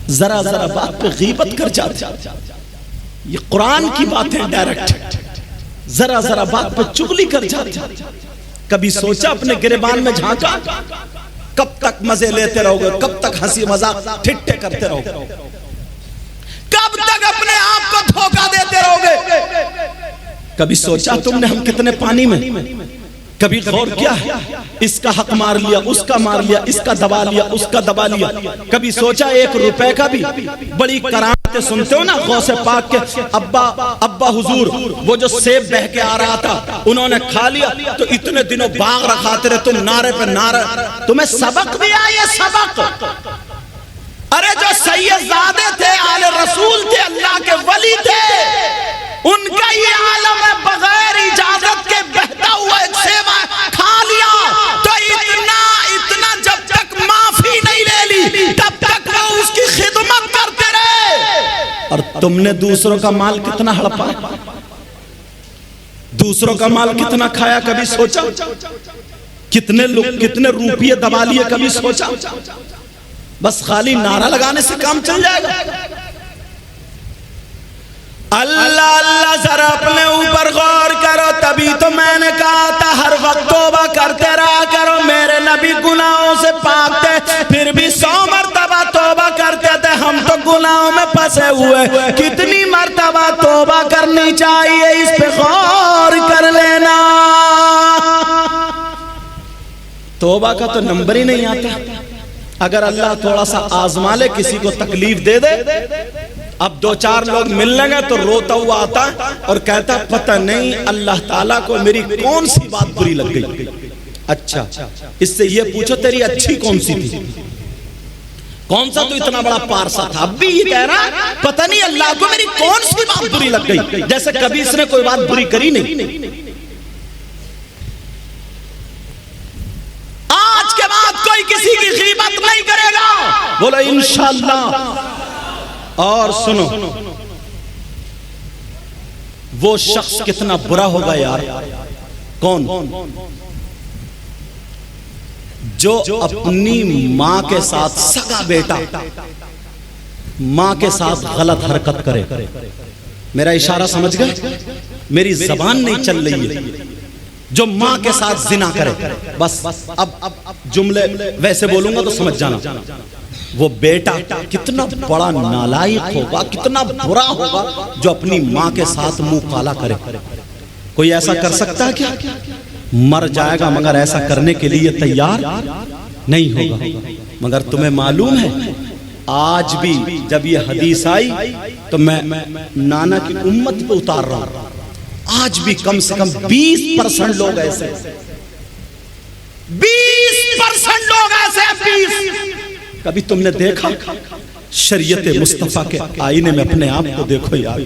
ذرا ذرا بات پہ غیبت کر جاتے، یہ قرآن کی باتیں ڈائریکٹ، ذرا ذرا بات پہ چغلی کر جاتے۔ کبھی سوچا اپنے گریبان میں جھانکا؟ کب تک مزے لیتے رہو گے؟ کب تک ہنسی مذاق ٹھٹے کرتے رہو گے؟ کب تک اپنے آپ کو دھوکہ دیتے رہو گے؟ کبھی سوچا تم نے ہم کتنے پانی میں؟ کبھی غور کیا ہے اس کا حق مار لیا، اس کا مار لیا، اس کا دبا لیا، اس کا دبا لیا؟ کبھی سوچا 1 روپے کا بھی؟ بڑی کرامتیں سنتے ہو نا غوث پاک کے ابا حضور، وہ جو سیب بہ کے آ رہا تھا انہوں نے کھا لیا تو اتنے دنوں باغ رکھاتے رہے، تم نعرے پہ نعرہ، تمہیں سبق دیا یہ سبق؟ ارے جو سید زادے تھے، آل رسول تھے، اللہ کے ولی تھے، ان کا یہ عالم ہے بغیر اجازت کے بہتا ہوا ایک سیب کھا لیا تو اتنا جب تک معافی نہیں لے لی تب تک وہ اس کی خدمت کرتے رہے۔ اور تم نے دوسروں کا مال کتنا ہڑپا، دوسروں کا مال کتنا کھایا؟ کبھی سوچا؟ کتنے روپیے دبا لیے؟ کبھی سوچا؟ بس خالی نعرہ لگانے سے کام چل جائے گا؟ اللہ اللہ ذرا اپنے اوپر غور کرو، تبھی تو میں نے کہا تھا ہر وقت توبہ کرتے رہا کرو۔ میرے نبی گناہوں سے پاک تھے پھر بھی 100 مرتبہ توبہ کرتے تھے، ہم تو گناہوں میں پھنسے ہوئے، کتنی مرتبہ توبہ کرنی چاہیے اس پہ غور کر لینا۔ توبہ کا تو نمبر ہی نہیں آتا. اگر اللہ تھوڑا سا آزما لے, کسی کو تکلیف دے دے, اب دو چار لوگ ملنے گے تو روتا ہوا آتا اور کہتا پتہ نہیں اللہ تعالیٰ کو میری کون سی بات بری لگ گئی. اچھا اس سے یہ پوچھو تیری اچھی کون سی تھی, کون سا تو اتنا بڑا پارسا تھا. اب بھی یہ کہہ رہا پتہ نہیں اللہ کو میری کون سی بات بری لگ گئی, جیسے کبھی اس نے کوئی بات بری کری نہیں. آج کے بعد کوئی کسی کی غیبت نہیں کرے گا, بولو انشاءاللہ. اور سنو, وہ شخص کتنا برا ہوگا یار. کون؟ جو اپنی ماں کے ساتھ, سگا بیٹا ماں کے ساتھ غلط حرکت کرے. میرا اشارہ سمجھ گئے؟ میری زبان نہیں چل رہی ہے. جو ماں کے ساتھ زنا کرے, بس اب جملے ویسے بولوں گا تو سمجھ جانا. وہ بیٹا کتنا بڑا نالائق ہوگا, کتنا برا ہوگا جو اپنی ماں کے ساتھ منہ کالا کرے. کوئی ایسا کر سکتا ہے کیا؟ مر جائے گا مگر ایسا کرنے کے لیے تیار نہیں ہوگا. مگر تمہیں معلوم ہے آج بھی جب یہ حدیث آئی تو میں نانا کی امت پہ اتار رہا ہوں. آج بھی کم سے کم 20% لوگ ایسے, 20% لوگ ایسے, 20. کبھی تم نے دیکھا شریعت مصطفیٰ کے آئینے میں اپنے آپ کو دیکھو یار.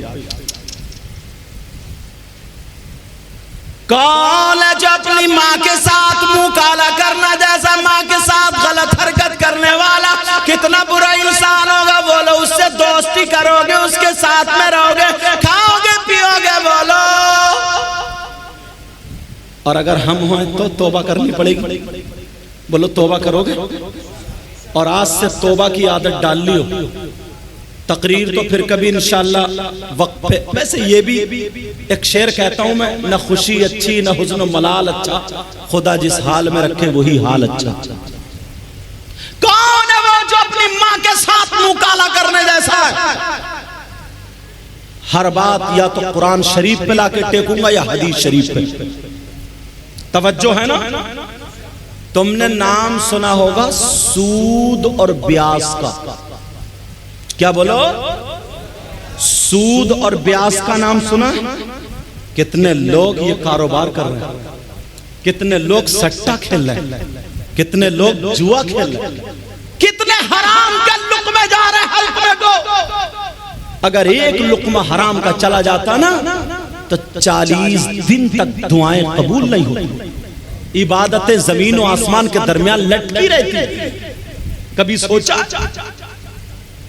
کون ہے جو اپنی ماں کے ساتھ منہ کالا کرنا, جیسا ماں کے ساتھ غلط حرکت کرنے والا کتنا برا انسان ہوگا. بولو اس سے دوستی کرو گے, اس کے ساتھ میں رہو گے, کھاؤ گے پیو گے, بولو. اور اگر ہم ہوئیں تو توبہ کرنی پڑے گی. بولو توبہ کرو گے. اور آج سے توبہ کی عادت ڈال لی ہو. تقریر تو پھر کبھی انشاءاللہ وقت پہ. ویسے یہ بھی ایک شعر کہتا ہوں میں, نہ خوشی اچھی نہ حزن و ملال اچھا, خدا جس حال میں رکھے وہی حال اچھا. کون ہے وہ جو اپنی ماں کے ساتھ منہ کالا کرنے جیسا ہے؟ ہر بات یا تو قرآن شریف پہ لا کے ٹیکوں گا یا حدیث شریف پہ. توجہ ہے نا. تم نے نام سنا ہوگا سود اور بیاس کا. کیا بولو؟ سود اور بیاس کا نام سنا؟ کتنے لوگ یہ کاروبار کر رہے ہیں, کتنے لوگ سٹا کھیل رہے ہیں, کتنے لوگ جوا کھیل رہے ہیں, کتنے حرام کے لقمے جا رہے ہیں حلقے کو. اگر ایک لقمہ حرام کا چلا جاتا نا تو 40 دن تک دعائیں قبول نہیں ہوتی. عبادتیں زمین و آسمان کے درمیان لٹکی رہتی. کبھی سوچا؟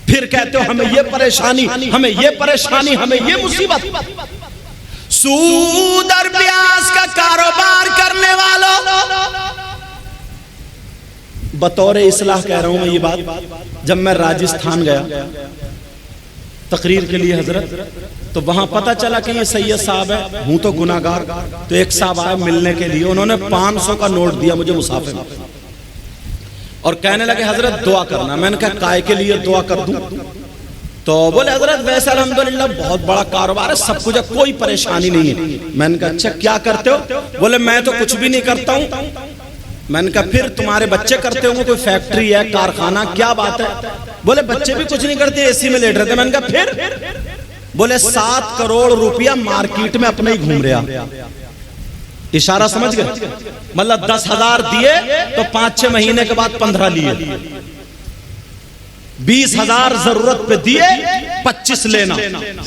پھر کہتے ہو ہمیں یہ پریشانی, ہمیں یہ پریشانی, ہمیں یہ مصیبت. سود اور بیاس کا کاروبار کرنے والوں, بطور اصلاح کہہ رہا ہوں میں یہ بات. جب میں راجستھان گیا تقریر کے لیے حضرت, تو وہاں پتہ چلا کہ یہ سید صاحب ہے, ہوں تو گناہگار. تو ایک صاحب آئے ملنے کے لیے, انہوں نے 500 کا نوٹ دیا مجھے مسافر میں, اور کہنے لگے حضرت دعا کرنا. میں نے کہا کائے کے لیے دعا کر دوں؟ تو بولے حضرت ویسے الحمدللہ بہت بڑا کاروبار ہے, سب کچھ ہے, کوئی پریشانی نہیں ہے. میں نے کہا اچھا کیا کرتے ہو؟ بولے میں تو کچھ بھی نہیں کرتا ہوں. میں نے کہا پھر تمہارے بچے کرتے ہوں گے, کوئی فیکٹری ہے, کارخانہ, کیا بات ہے؟ بولے بچے بھی کچھ نہیں کرتے, اے سی میں لیٹ رہتے. میں نے کہا پھر؟ بولے 7 کروڑ روپیہ مارکیٹ میں اپنے ہی گھوم رہا. اشارہ سمجھ گئے؟ مطلب 10,000 دیے تو 5-6 مہینے کے بعد 15 لیے, 20,000 ضرورت پہ دیے 25 لینا.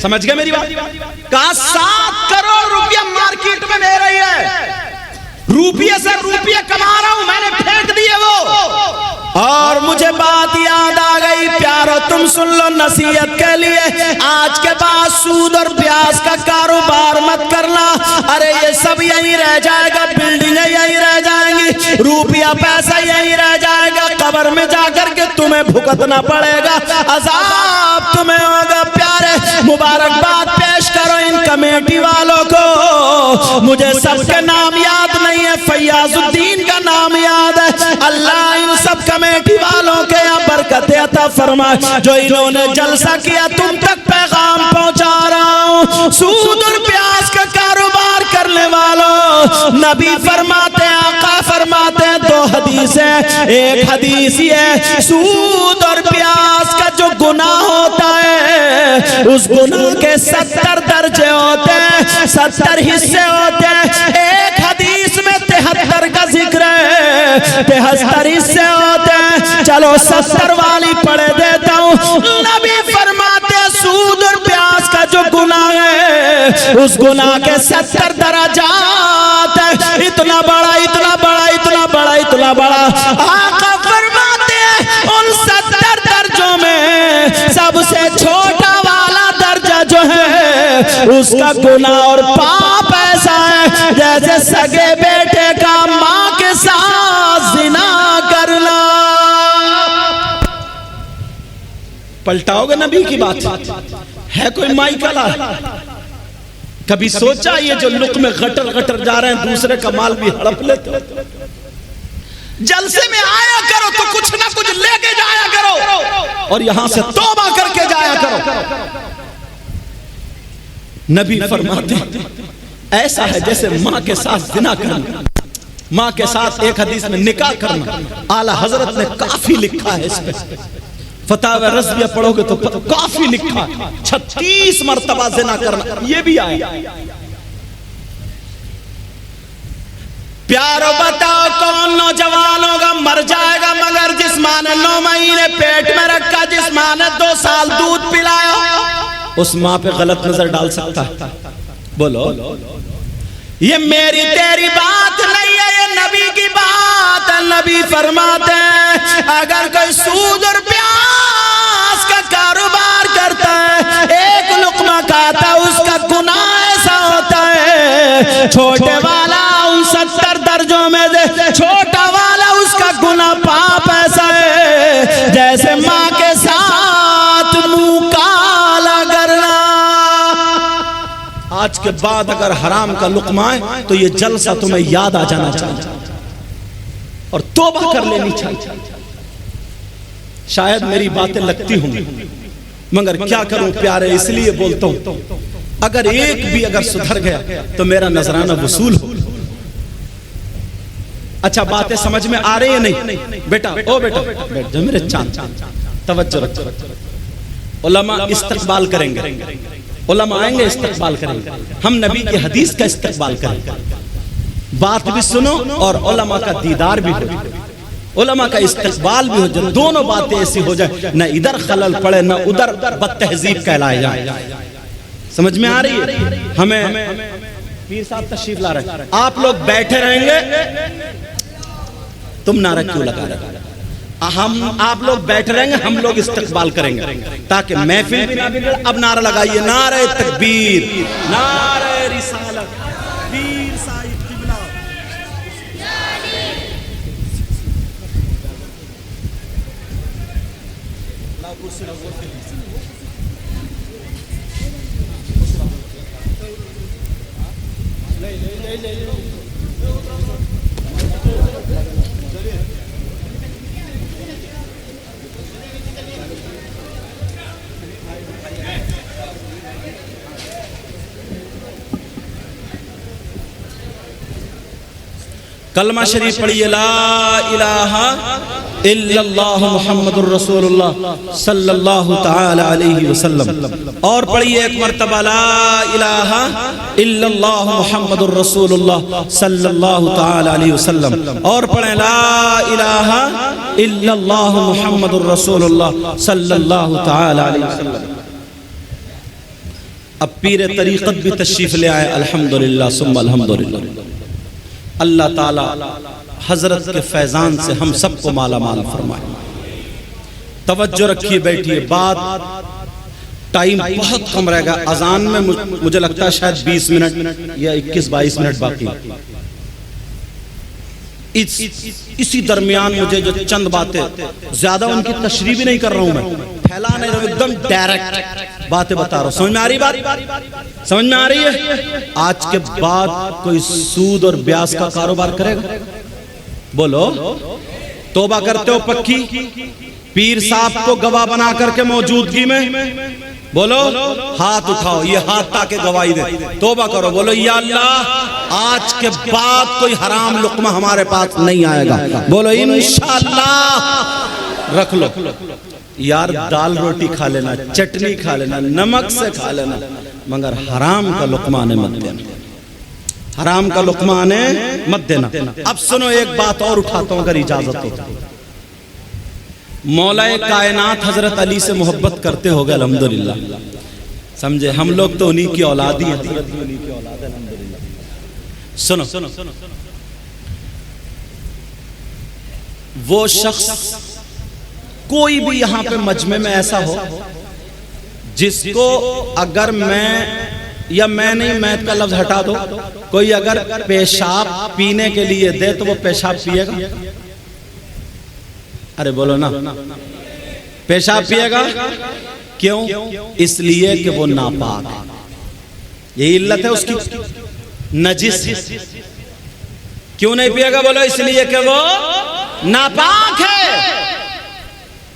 سمجھ گئے میری بات؟ کہا 7 کروڑ روپیہ مارکیٹ میں لے رہی ہے, روپیے سے روپیے کما رہا ہوں, میں نے پھینک دیے وہ. اور مجھے بات یاد آ گئی, پیارو تم سن لو نصیحت کے لیے, آج کے بعد سود اور بیاس کا کاروبار مت کرنا. ارے یہ سب یہیں رہ جائے گا, بلڈنگیں یہیں رہ جائیں گی, روپیہ پیسہ یہیں رہ جائے گا, قبر میں جا کر کے تمہیں بھگتنا پڑے گا, عذاب تمہیں ہوگا. پیارے مبارکباد پیش کرو ان کمیٹی والوں کو. مجھے سب کے نام یاد نہیں ہے, فیاض الدین کا نام یاد ہے. اللہ ان سب کمیٹی والوں کے یہاں برکت عطا فرمائے, جو انہوں نے جلسہ کیا تم تک پیغام پہنچا رہا ہوں. سود اور پیاس کا کاروبار کرنے والوں, نبی فرماتے ہیں, آقا فرماتے ہیں, حدیث ہے. ایک حدیث یہ ہے سود اور پیاس کا جو گناہ ہوتا ہے اس گناہ کے 70 درجے ہوتے ہیں, 70 حصے ہوتے ہیں. ایک حدیث میں 73 کا ذکر ہے, 73 حصے ہوتے ہیں. چلو 70 والی پڑھ دیتا ہوں. نبی فرماتے ہیں سود اور پیاس کا جو گناہ ہے اس گناہ کے 70 درجات ہیں. اتنا بڑا اتنا بڑا اتنا بڑا اتنا بڑا. آقا فرماتے ہیں ان 70 درجوں میں سب سے چھوٹا والا درجہ جو ہے اس کا گناہ اور پاپ ایسا ہے جیسے سگے بیٹے کا ماں کے ساتھ زنا کرنا. پلٹاؤ گے نبی کی بات ہے کوئی مائی کلا؟ کبھی سوچا یہ جو لقمے غٹر غٹر جا رہے ہیں دوسرے کا مال بھی ہڑپ لیتے؟ جلسے میں آیا کرو تو کچھ نہ کچھ لے کے جایا کرو اور یہاں سے توبہ کر کے جایا کرو. نبی فرماتے ایسا ہے جیسے ماں کے ساتھ زنا کرنا, ماں کے ساتھ ایک حدیث میں نکاح کرنا. اعلیٰ حضرت نے کافی لکھا ہے اس پہ, فتاوی رضویہ پڑھو گے تو کافی لکھا ہے. 36 مرتبہ زنا کرنا یہ بھی آیا. پیارو بتاؤ کون نوجوان ہوگا مر جائے گا مگر جس ماں نے 9 مہینے پیٹ میں رکھا, جس ماں نے 2 سال دودھ پلایا, اس ماں پہ غلط نظر ڈال سکتا ہے؟ بولو. یہ میری تیری بات نہیں ہے, یہ نبی کی بات ہے. نبی فرماتے ہیں اگر کوئی سود اور پیاس کا کاروبار کرتا ہے, ایک لقمہ کھاتا ہے, اس کا گناہ ایسا ہوتا ہے چھوٹے والا ان 70 درجوں میں سے چھوٹا والا اس کا گناہ پاپ ایسا ہے جیسے ماں کے ساتھ منہ کالا کرنا. آج کے بعد اگر حرام کا لقمہ ہے تو یہ جلسہ تمہیں یاد آ جانا چاہیے اور توبہ کر لینی چاہیے. شاید میری باتیں لگتی ہوں مگر کیا کروں پیارے, اس لیے بولتا ہوں اگر ایک بھی اگر سدھر گیا تو میرا نذرانہ وصول ہو. اچھا باتیں سمجھ میں آ رہی ہیں نہیں؟ بیٹا او بیٹا بیٹھ جا میرے چاند, توجہ رکھو. علماء استقبال کریں گے, علماء آئیں گے استقبال کریں گے, ہم نبی کی حدیث کا استقبال کریں گے. بات بھی سنو اور علماء کا دیدار بھی ہو, علماء کا استقبال بھی ہو جائے. دونوں باتیں ایسی ہو جائے نہ ادھر خلل پڑے نہ ادھر بد تہذیب کہلائے جائے. سمجھ میں آ رہی ہے؟ ہمیں پیر صاحب تشریف لا رہے ہیں, آپ لوگ بیٹھے رہیں گے, تم نعرہ کیوں لگا رہے؟ آپ لوگ بیٹھ رہیں گے, ہم لوگ استقبال کریں گے تاکہ محفل بھی نہ بگڑے. اب نعرہ لگائیے, نعرہ تکبیر, نعرہ رسالت, پیر صاحب قبلہ. کلمہ شریف پڑھیے, لا الہ الا اللہ محمد الرسول اللہ صلی اللہ تعالی علیہ وسلم. اور پڑھیے ایک مرتبہ, لا الہ الا اللہ محمد الرسول اللہ صلی اللہ تعالی علیہ وسلم. اور پڑھیں لا الہ الا اللہ محمد الرسول اللہ صلی اللہ تعالی علیہ وسلم. اب پیر طریقت بھی تشریف لے آئے, الحمدللہ ثم الحمدللہ. اللہ تعالی حضرت کے فیضان سے ہم سب کو مالا مال فرمائے. توجہ رکھیے, بیٹھیے. بات ٹائم بہت کم رہے گا, اذان میں مجھے لگتا ہے شاید 20 منٹ یا 21-22 منٹ باقی. اسی درمیان مجھے جو چند باتیں, زیادہ ان کی تشریح بھی نہیں کر رہا ہوں میں, پھیلا نہیں رہا ہوں, ایک دم ڈائریکٹ باتیں بتا رہا ہوں. سمجھ میں آ رہی بات؟ سمجھ میں آ رہی ہے؟ آج کے بعد کوئی سود اور بیاس کا کاروبار کرے گا؟ بولو. توبہ کرتے ہو پکی؟ پیر صاحب کو گواہ بنا کر کے موجودگی میں بولو ہاتھ اٹھاؤ، یہ ہاتھ تاکہ گواہی دے، توبہ کرو، بولو یا اللہ آج کے بعد کوئی حرام لقمہ ہمارے پاس نہیں آئے گا، بولو انشاءاللہ۔ رکھ لو یار، دال روٹی کھا لینا، چٹنی کھا لینا، نمک سے کھا لینا، مگر حرام کا لقمہ آنے مت دینا، حرام کا لقمہ آنے مت دینا۔ اب سنو ایک بات اور اٹھاتا ہوں اگر اجازت ہو۔ مولا کائنات حضرت علی سے محبت کرتے ہو گئے الحمدللہ، سمجھے؟ ہم لوگ تو انہی کی اولادی ہیں، حضرت بھی انہی کی اولاد ہے الحمدللہ۔ سنو وہ شخص کوئی بھی یہاں پہ مجمع میں ایسا ہو جس کو اگر میں نہیں، میں کا لفظ ہٹا دو، کوئی اگر پیشاب پینے کے لیے دے تو وہ پیشاب پیے گا؟ ارے بولو نا، پیشاب پیے گا؟ کیوں؟ اس لیے کہ وہ ناپاک ہے، یہی علت ہے اس کی، نجس۔ کیوں نہیں پیے گا؟ بولو اس لیے کہ وہ ناپاک ہے۔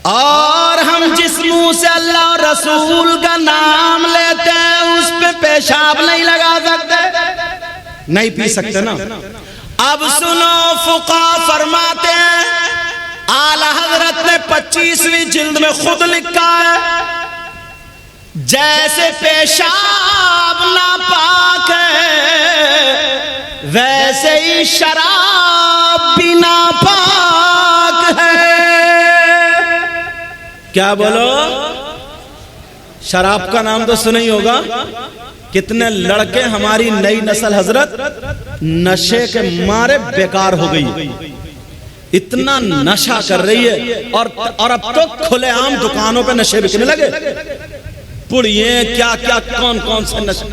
اور ہم جس منہ سے اللہ اور رسول کا نام لیتے ہیں اس پہ پیشاب نہیں لگا سکتے، نہیں پی سکتے نا۔ اب سنو، فقہا فرماتے ہیں، اعلیٰ حضرت نے 25ویں جلد میں خود لکھا ہے، جیسے پیشاب ناپاک ہے ویسے ہی شراب بھی ناپاک ہے۔ کیا بولو؟ شراب کا نام تو سنا ہی ہوگا، کتنے لڑکے ہماری نئی نسل حضرت نشے کے مارے بیکار ہو گئی، اتنا نشہ کر رہی ہے، اور اب تو کھلے عام دکانوں پہ نشے بکنے لگے، پڑیے کیا کیا کون کون سے نشے،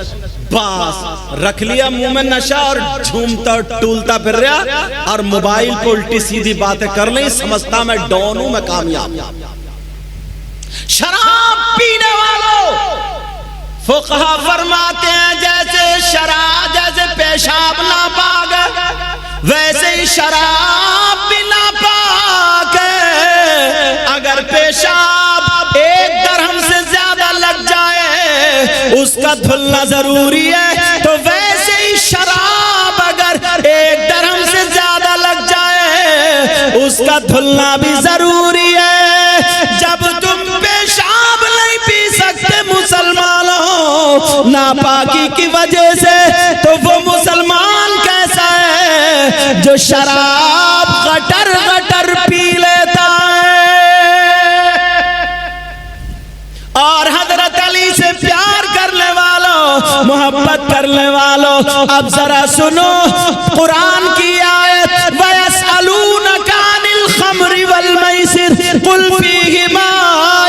بس رکھ لیا منہ میں نشہ اور جھومتا ٹولتا پھر رہا، اور موبائل پہ الٹی سیدھی باتیں کر لیں، سمجھتا میں ڈون ہوں، میں کامیاب۔ شراب پینے والوں فقہا فرماتے ہیں جیسے پیشاب ناپاک ہے ویسے ہی شراب بھی ناپاک ہے۔ اگر پیشاب 1 درہم سے زیادہ لگ جائے اس کا دھلنا ضروری ہے، تو ویسے ہی شراب اگر 1 درہم سے زیادہ لگ جائے اس کا دھلنا بھی ضروری ہے۔ جب تم پیشاب نہیں پی سکتے مسلمانوں ناپاکی کی وجہ سے، تو وہ مسلمان کیسا ہے جو شراب غٹر غٹر پی لیتا ہے؟ اور حضرت علی سے پیار کرنے والوں، محبت کرنے والوں، اب ذرا سنو قرآن کی آیت، وَيَسْأَلُونَكَ عَنِ الْخَمْرِ وَالْمَيْسِرِ قُلْ فِيهِمَا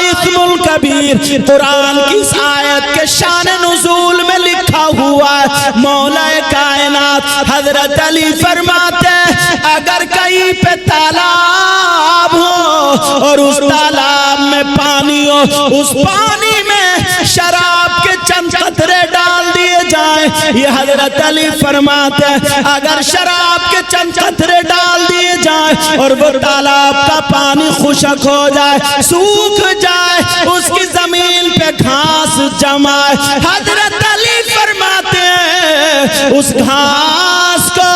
إِثْمٌ كَبِيرٌ۔ قرآن کی اس آیت کے شان نزول میں لکھا ہوا ہے، مولا کائنات حضرت علی فرماتے ہیں اگر کہیں پہ تالاب ہو اور اس تالاب میں پانی ہو، اس پانی میں شراب کے چند قطرے ڈال دیے جائیں، یہ حضرت علی فرماتے ہیں اگر شراب کے چند قطرے ڈال دیے جائیں اور وہ تالاب کا پانی خشک ہو جائے، سوکھ جائے، اس کی زمین پہ گھاس جمائے، حضرت علی فرماتے ہیں اس گھاس کو،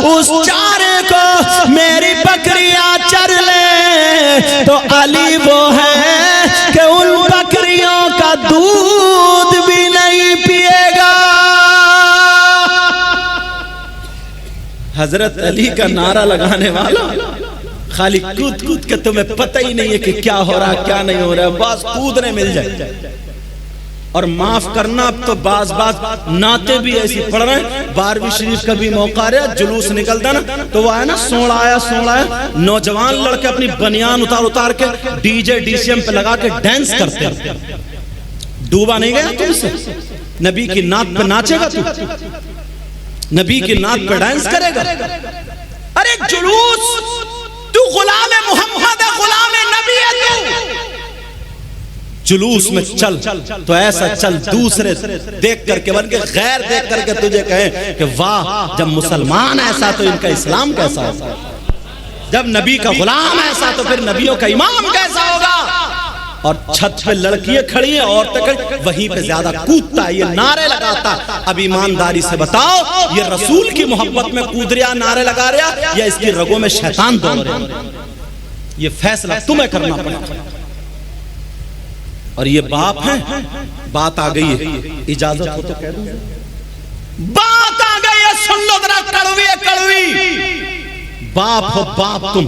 اس چارے کو میری بکریاں چر لیں، تو علی وہ ہے کہ ان بکریوں کا دودھ بھی نہیں پیے گا۔ حضرت علی کا نعرہ لگانے والا خالی کود کود کے تمہیں پتہ ہی نہیں ہے کہ کیا ہو رہا کیا نہیں ہو رہا، بس کودنے مل جائے۔ اور معاف کرنا، اب تو بعض نعتیں بھی ایسی پڑھ رہے ہیں، 12ویں شریف کا بھی موقع رہا، جلوس نکلتا نا تو وہ آیا نا سوڑ آیا، نوجوان لڑکے اپنی بنیان اتار کے D J D C M پہ لگا کے ڈینس کرتے ہیں۔ ڈوبا نہیں گیا تم سے؟ نبی کی نعت پہ ناچے گا تو؟ نبی کی نعت پہ ڈینس کرے گا؟ ارے جلوس، تو غلام محمد ہے، غلام نبی ہے تو جلوس میں چل تو ایسا چل دوسرے دیکھ کر کے بلکہ غیر دیکھ کر کے تجھے کہیں کہ واہ، جب مسلمان ایسا تو ان کا اسلام کیسا ہوگا، جب نبی کا غلام ایسا تو پھر نبیوں کا امام کیسا ہوگا۔ اور چھت پہ لڑکیاں کھڑی ہیں، عورتیں کھڑی، وہیں پہ زیادہ کودتا ہے، یہ نعرے لگاتا ہے۔ اب ایمانداری سے بتاؤ یہ رسول کی محبت میں کود رہا، نعرے لگا رہا، یا اس کی رگوں میں شیطان دوڑ رہا؟ یہ فیصلہ تمہیں کرنا پڑے گا۔ اور یہ باپ ہیں، بات آ گئی ہے، اجازت ہو تو کہہ دوں، بات آ گئی ہے، سن لو ذرا، کڑوی ہے کڑوی۔ باپ ہو باپ تم،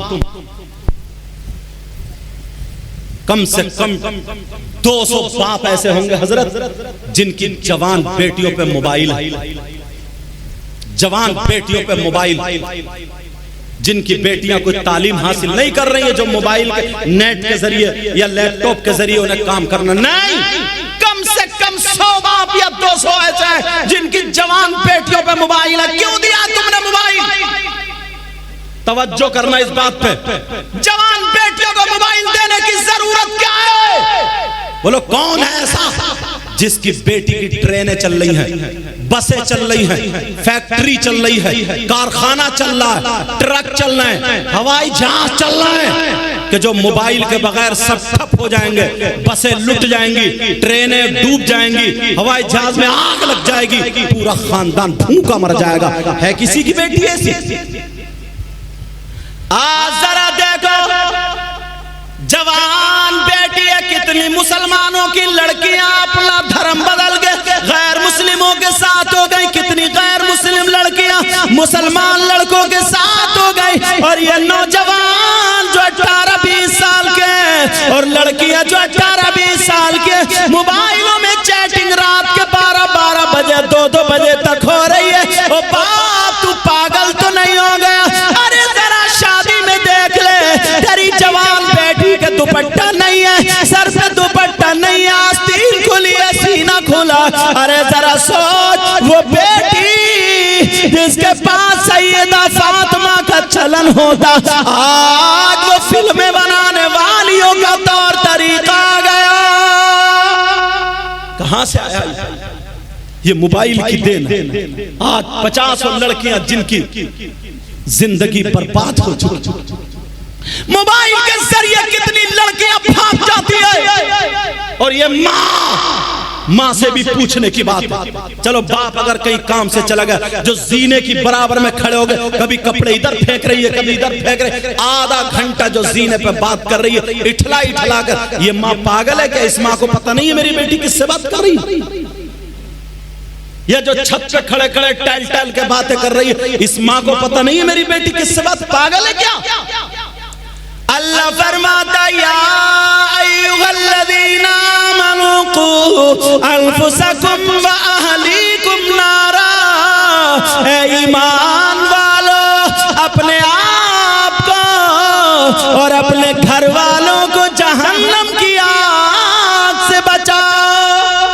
کم سے کم 200 باپ ایسے ہوں گے حضرت جن کی جوان بیٹیوں پہ موبائل ہے، جوان بیٹیوں پہ موبائل، جن کی بیٹیاں کوئی تعلیم حاصل نہیں کر رہی ہیں، جو موبائل کے نیٹ کے ذریعے یا لیپ ٹاپ کے ذریعے انہیں کام کرنا نہیں۔ کم سے کم 100 باپ یا 200 ایسے ہیں جن کی جوان بیٹیوں پہ موبائل ہے۔ کیوں دیا تم نے موبائل؟ توجہ کرنا اس بات پہ، جوان بیٹیوں کو موبائل دینے کی ضرورت کیا ہے؟ بولو کون ہے ایسا جس کی بیٹی کی ٹرینیں چل رہی ہیں، بسیں چل رہی ہیں، فیکٹری چل رہی ہے، کارخانہ چل رہا ہے، ٹرک چل رہے ہیں، ہوائی جہاز چل رہا ہے، کہ جو موبائل کے بغیر سب ٹھپ ہو جائیں گے، بسیں لٹ جائیں گی، ٹرینیں ڈوب جائیں گی، ہوائی جہاز میں آگ لگ جائے گی، پورا خاندان بھوکا مر جائے گا۔ ہے کسی کی بیٹی ایسی؟ آج ذرا دیکھو جوان بیٹی ہے، کتنی مسلمانوں کی لڑکیاں اپنا دھرم بدل گئے، غیر مسلموں کے ساتھ ہو گئی، کتنی غیر مسلم لڑکیاں مسلمان لڑکوں کے ساتھ ہو گئی، اور یہ نوجوان جو 18-20 سال کے اور لڑکیاں جو 18-20 سال کے موبائلوں میں چیٹنگ رات کے 12 بجے 2 بجے تک ہو رہی ہے۔ او باپ تو پاگل تو نہیں ہو گیا؟ ارے ذرا شادی میں دیکھ لے، تیری جوان بیٹی کے دوپٹہ نہیں ہے، سر سے دوپٹہ نہیں ہے، آستین کھلی ہے، سینہ کھلا۔ ارے ذرا سوچ، وہ بیٹی جس کے پاس سیدہ فاطمہ کا چلن ہوتا، آج وہ فلمیں بنانے والیوں کا طور طریقہ آ گیا۔ کہاں سے آیا یہ موبائل کی دین؟ آج 50 لڑکیاں جن کی زندگی برباد ہو چکی، موبائل کے ذریعے کتنی لڑکیاں بھاگ جاتی ہیں، اور یہ ماں سے بھی پوچھنے کی بات ہے۔ چلو باپ اگر کہیں کام سے چلا گیا، جو زینے کی برابر میں کھڑے ہو گئے، کبھی کپڑے ادھر پھینک رہی ہے، کبھی ادھر پھینک رہی ہے، آدھا گھنٹہ جو زینے پہ بات کر رہی ہے، اٹھلا کر، یہ ماں پاگل ہے کہ اس ماں کو پتہ نہیں ہے میری بیٹی کس سے بات کر رہی ہے؟ یہ جو چھت پہ کھڑے ٹیل کے باتیں کر رہی ہے، اس ماں کو پتہ نہیں ہے میری بیٹی کس سے بات؟ پاگل ہے کیا؟ اللہ فرماتا یا ایھا الذین آمنوا قوا انفسکم واہلیکم نارا، اے ایمان والو اپنے آپ کو اور اپنے گھر والوں کو جہنم کی آگ سے بچاؤ،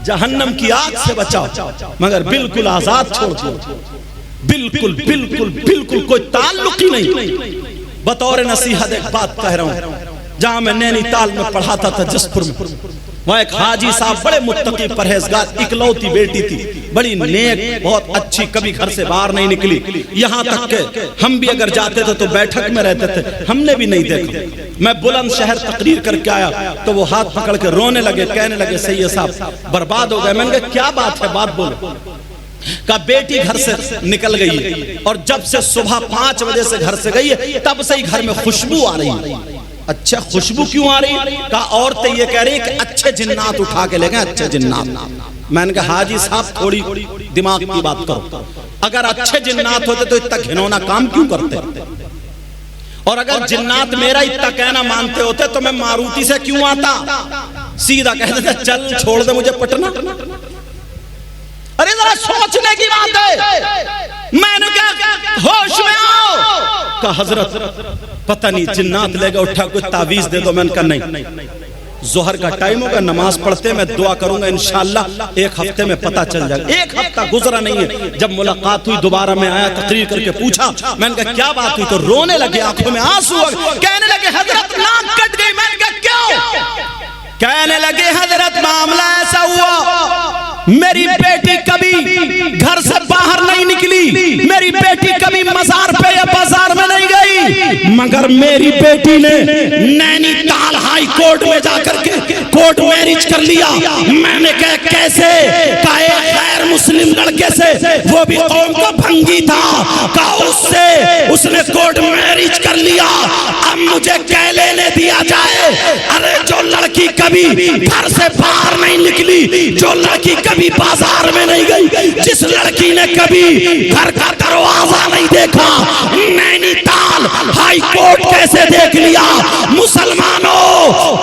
جہنم کی آگ سے بچاؤ، مگر بالکل آزاد چھوڑ دو، بالکل کوئی تعلق ہی نہیں۔ بطور نصیحت ایک بات کہہ رہا ہوں، جہاں میں نینی تال میں پڑھاتا تھا جسپور میں، وہاں ایک حاجی صاحب بڑے متقی پرہیزگار، اکلوتی بیٹی تھی، بڑی نیک، بہت اچھی، کبھی گھر سے باہر نہیں نکلی، یہاں تک کہ ہم بھی اگر جاتے تھے تو بیٹھک میں رہتے تھے، ہم نے بھی نہیں دیکھا۔ میں بلند شہر تقریر کر کے آیا تو وہ ہاتھ پکڑ کے رونے لگے، کہنے لگے سید صاحب برباد ہو گئے۔ میں نے کہا کیا بات ہے، بات بولو۔ کہا بیٹی گھر سے نکل گئی ہے، اور جب سے صبح 5 بجے سے گھر سے گئی ہے، تب سے ہی گھر میں خوشبو آ رہی ہے۔ اچھا خوشبو کیوں آ رہی ہے؟ کہا عورتیں یہ کہہ رہی ہیں کہ اچھے جنات اٹھا کے لے گئے، اچھے جنات۔ میں نے کہا حاجی صاحب تھوڑی دماغ کی بات کرو، اگر اچھے جنات ہوتے تو اتنا گھنونا کام کیوں کرتے؟ اور اگر جنات میرا اتنا کہنا مانتے ہوتے تو میں ماروتی سے کیوں آتا؟ سیدھا کہتے تھے چل چھوڑ دے مجھے پٹنا۔ ارے ذرا سوچنے کی بات ہے۔ میں نے کہا ہوش میں آؤ۔ کہا حضرت پتہ نہیں جنات لے گا اٹھا کوئی تعویذ دے دو۔ میں نے کہا نہیں، ظہر کا ٹائم ہوگا، نماز پڑھتے میں دعا کروں گا، انشاءاللہ 1 ہفتے میں پتہ چل جائے گا۔ 1 ہفتہ گزرا نہیں ہے، جب ملاقات ہوئی دوبارہ میں آیا، تقریر کر کے پوچھا، میں نے کہا کیا بات ہوئی؟ تو رونے لگے، آنکھوں میں آنسو آ گئے، کہنے لگے حضرت ناک کٹ گئی۔ میں نے کہا کیوں؟ کہنے لگے حضرت معاملہ ایسا ہوا، میری بیٹی کبھی گھر سے باہر نہیں نکلی، میری بیٹی کبھی مزار پہ یا بازار میں نہیں گئی، مگر میری بیٹی نے Naini Tal high court court میں جا کر کے کورٹ میرج کر لیا. میں نے کہا کیسے؟ کہا ایک غیر مسلم لڑکے سے، وہ بھی قوم کا بھنگی تھا، کہا اس نے کورٹ میرج کر لیا. اب مجھے کہہ لینے دیا جائے. ارے جو لڑکی کبھی گھر سے باہر نہیں نکلی، جو لڑکی کبھی بازار میں نہیں گئی، جس لڑکی نے کبھی گھر کا دروازہ نہیں دیکھا، نینی تال ہائی کورٹ کیسے دیکھ لیا؟ مسلمانوں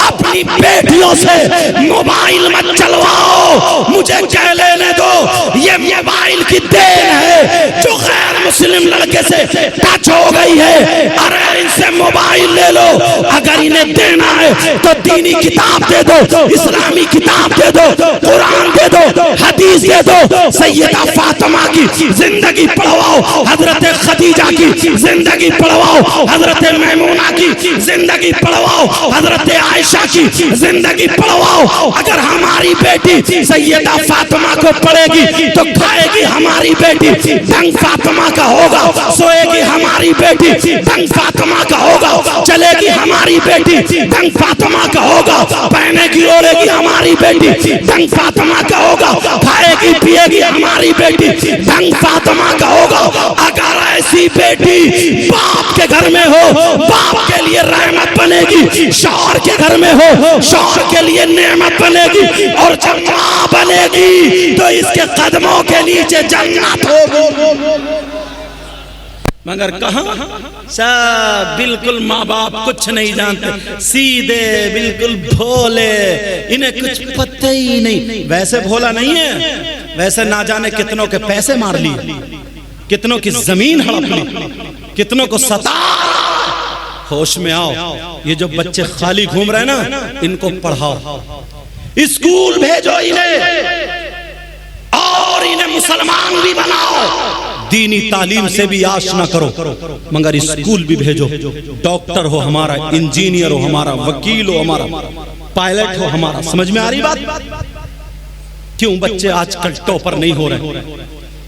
اپنی بیٹیوں سے موبائل مت چلواؤ. مجھے کہہ لینے دو یہ موبائل کی دین ہے جو غیر مسلم لڑکے سے ٹچ ہو گئی ہے. ارے ان سے موبائل لے لو. اگر انہیں دینا ہے تو دینی کتاب دے دو، اسلامی کتاب دے دو، قرآن دے دو، حدیث دے دو. سیدہ فاطمہ کی زندگی پڑھواؤ، حضرت خدیجہ کی زندگی پڑھواؤ، حضرت میمونہ کی زندگی پڑھواؤ، حضرت عائشہ کی زندگی پڑھواؤ. اگر ہماری بیٹی سیدہ فاطمہ کو پڑھے گی تو کھائے گی ہماری بیٹی ڈھنگ فاطمہ کا ہوگا، سوئے گی ہماری بیٹی ڈھنگ فاطمہ کا ہوگا، چلے گی ہماری بیٹی ڈھنگ فاطمہ کا ہوگا، پہنے گی اوڑے گی ہماری بیٹی ڈھنگ فاطمہ کا ہوگا، کھائے گی پیے گی ہماری بیٹی ڈھنگ فاطمہ کا ہوگا. اگر ایسی بیٹی باپ کے گھر میں ہو، باپ کے لیے رحمت بنے گی. شوہر کے گھر میں ہو، شوہر کے لیے نعمت بنے گی. اور جب ماں بنے گی تو اس کے قدموں کے نیچے جنت ہوگی. مگر کہاں سب بالکل ماں باپ کچھ نہیں جانتے، سیدھے بالکل بھولے، انہیں کچھ پتہ ہی نہیں. ویسے بھولا نہیں ہے، ویسے نہ جانے کتنوں کے پیسے مار لیے، کتنوں کی زمین ہڑپ لی، کتنوں کو ستا. ہوش میں آؤ. یہ جو بچے خالی گھوم رہے ہیں نا، ان کو پڑھاؤ، اسکول بھیجو انہیں، اور انہیں مسلمان بھی بناؤ. دینی تعلیم سے بھی آشنا کرو، مگر اسکول بھی بھیجو. ڈاکٹر ہو ہمارا، انجینئر ہو ہمارا، وکیل ہو ہمارا، پائلٹ ہو ہمارا. سمجھ میں آ رہی بات؟ کیوں بچے آج کل ٹاپر نہیں ہو رہے؟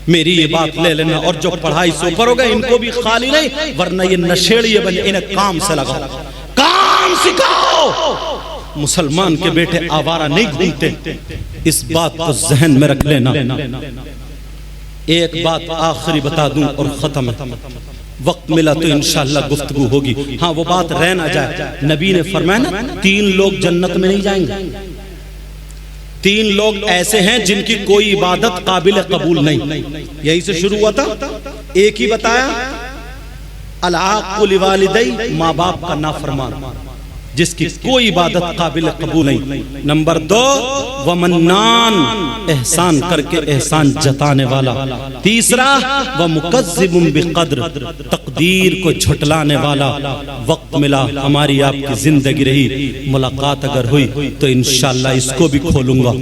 میری یہ بات لے لینا. اور جو پڑھائی سے اوپر ہو گئے ان کو بھی خالی نہیں، ورنہ یہ نشیڑیے بنے. انہیں کام سے لگاؤ، کام سکھاؤ. مسلمان کے بیٹے آوارہ نہیں گھومتے، اس بات کو ذہن میں رکھ لینا. ایک بات آخری بتا دوں اور ختم ہے. وقت ملا تو انشاءاللہ گفتگو ہوگی. ہاں وہ بات رہ نہ جائے. نبی نے فرمایا نا 3 لوگ جنت میں نہیں جائیں گے. 3 لوگ ایسے ہیں جن کی کوئی عبادت قابل قبول نہیں. یہی سے شروع ہوا تھا. ایک ہی بتایا، العاق لوالدی، ماں باپ کا نافرمان، جس کی کوئی عبادت قابل قبول نہیں. نمبر 2 ومنان، احسان کر کے احسان جتانے والا. تیسرا ومکذب بقدر، تقدیر کو جھٹلانے والا. وقت ملا، ہماری آپ کی زندگی رہی، ملاقات اگر ہوئی تو انشاءاللہ اس کو بھی کھولوں گا،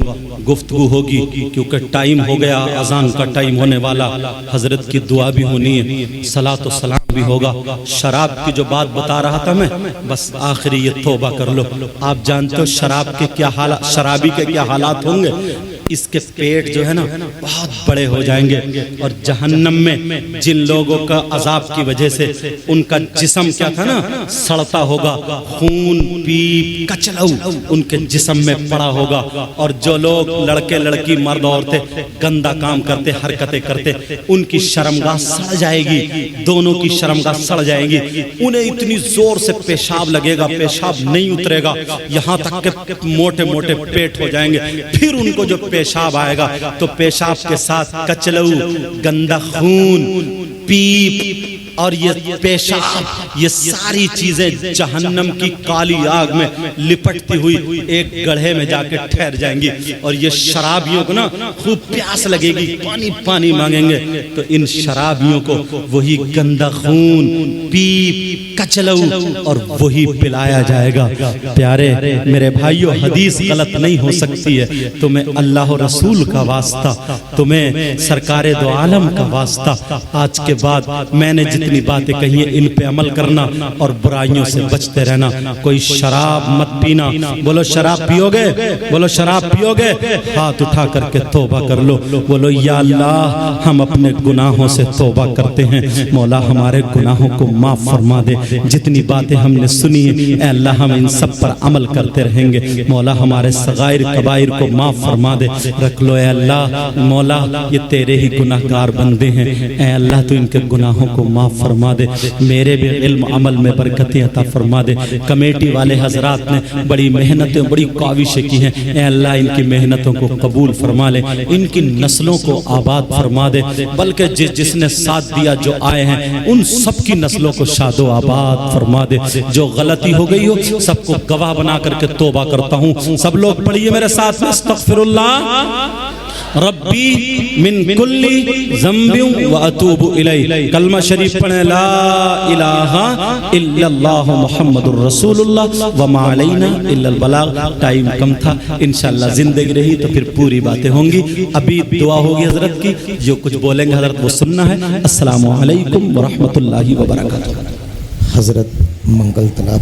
گفتگو ہوگی. کیونکہ ٹائم ہو گیا، اذان کا ٹائم ہونے والا. حضرت کی دعا بھی ہونی ہے، صلاۃ و سلام بھی ہوگا. شراب کی جو بات بتا رہا تھا میں، بس آخری یہ توبہ کر لو. آپ جانتے ہو شراب کے کیا حالات، شرابی کے کیا حالات ہوں گے. اس کے پیٹ جو ہے نا بہت بڑے ہو جائیں گے. اور جہنم میں جن لوگوں کا عذاب کی وجہ سے ان کا جسم کیا تھا نا سڑتا ہوگا، خون پیپ کچلو ان کے جسم میں پڑا ہوگا. اور جو لوگ لڑکے لڑکی مرد عورتیں گندا کام کرتے، حرکتیں کرتے، ان کی شرمگاہ سڑ جائے گی، دونوں کی شرمگاہ سڑ جائے گی. انہیں اتنی زور سے پیشاب لگے گا، پیشاب نہیں اترے گا، یہاں تک کہ موٹے موٹے پیٹ ہو جائیں گے. پھر ان کو جو پیشاب آئے گا تو پیشاب کے ساتھ کچلو، گندا خون، پیپ اور یہ پیشاب، یہ ساری چیزیں جہنم کی کالی آگ میں لپٹتی ہوئی ایک گڑھے میں جا کے ٹھہر جائیں گی. اور یہ شرابیوں کو نا خوب پیاس لگے گی، پانی پانی مانگیں گے، تو ان شرابیوں کو وہی گندا خون، پیپ، کچلو اور وہی پلایا جائے گا. پیارے میرے بھائیو، حدیث غلط نہیں ہو سکتی ہے. تمہیں اللہ و رسول کا واسطہ، تمہیں سرکار دو عالم کا واسطہ، آج کے بعد میں نے جتنی باتیں کہی ہیں ان پہ عمل کرنا اور برائیوں سے بچتے رہنا. کوئی شراب مت پینا. بولو شراب پیو گے؟ بولو شراب پیو گے؟ ہاتھ اٹھا کر کے توبہ کر لو. بولو یا اللہ ہم اپنے گناہوں سے توبہ کرتے ہیں، مولا ہمارے گناہوں کو معاف فرما دے. جتنی باتیں ہم نے سنی ہیں اے اللہ ہم ان سب پر عمل کرتے رہیں گے مولا ہمارے صغائر کبائر کو معاف فرما دے رکھ لو اے اللہ مولا یہ تیرے ہی گناہگار بندے ہیں اے اللہ تو ان کے گناہوں کو معاف فرما دے میرے بھی علم عمل میں برکتیں عطا فرما دے کمیٹی والے حضرات نے بڑی محنتیں بڑی کاوشیں کی ہیں اے اللہ ان کی محنتوں کو قبول فرما لے ان کی نسلوں کو آباد فرما دے بلکہ جس نے ساتھ دیا جو آئے ہیں ان سب کی نسلوں کو شاد و آباد فرما دے جو غلطی ہو گئی ہو سب کو گواہ بنا کر کے توبہ کرتا ہوں سب لوگ پڑھیے میرے ساتھ استغفر اللہ ربی من کل ذنب و اتوب الیہ کلمہ شریف پڑھیں لا الہ الا اللہ محمد الرسول اللہ وما علینا الا البلاغ ٹائم کم تھا انشاءاللہ زندگی رہی تو پھر پوری باتیں ہوں گی ابھی دعا ہوگی حضرت کی جو کچھ بولیں گے حضرت وہ سننا ہے السلام علیکم ورحمۃ اللہ وبرکاتہ حضرت منگل طلب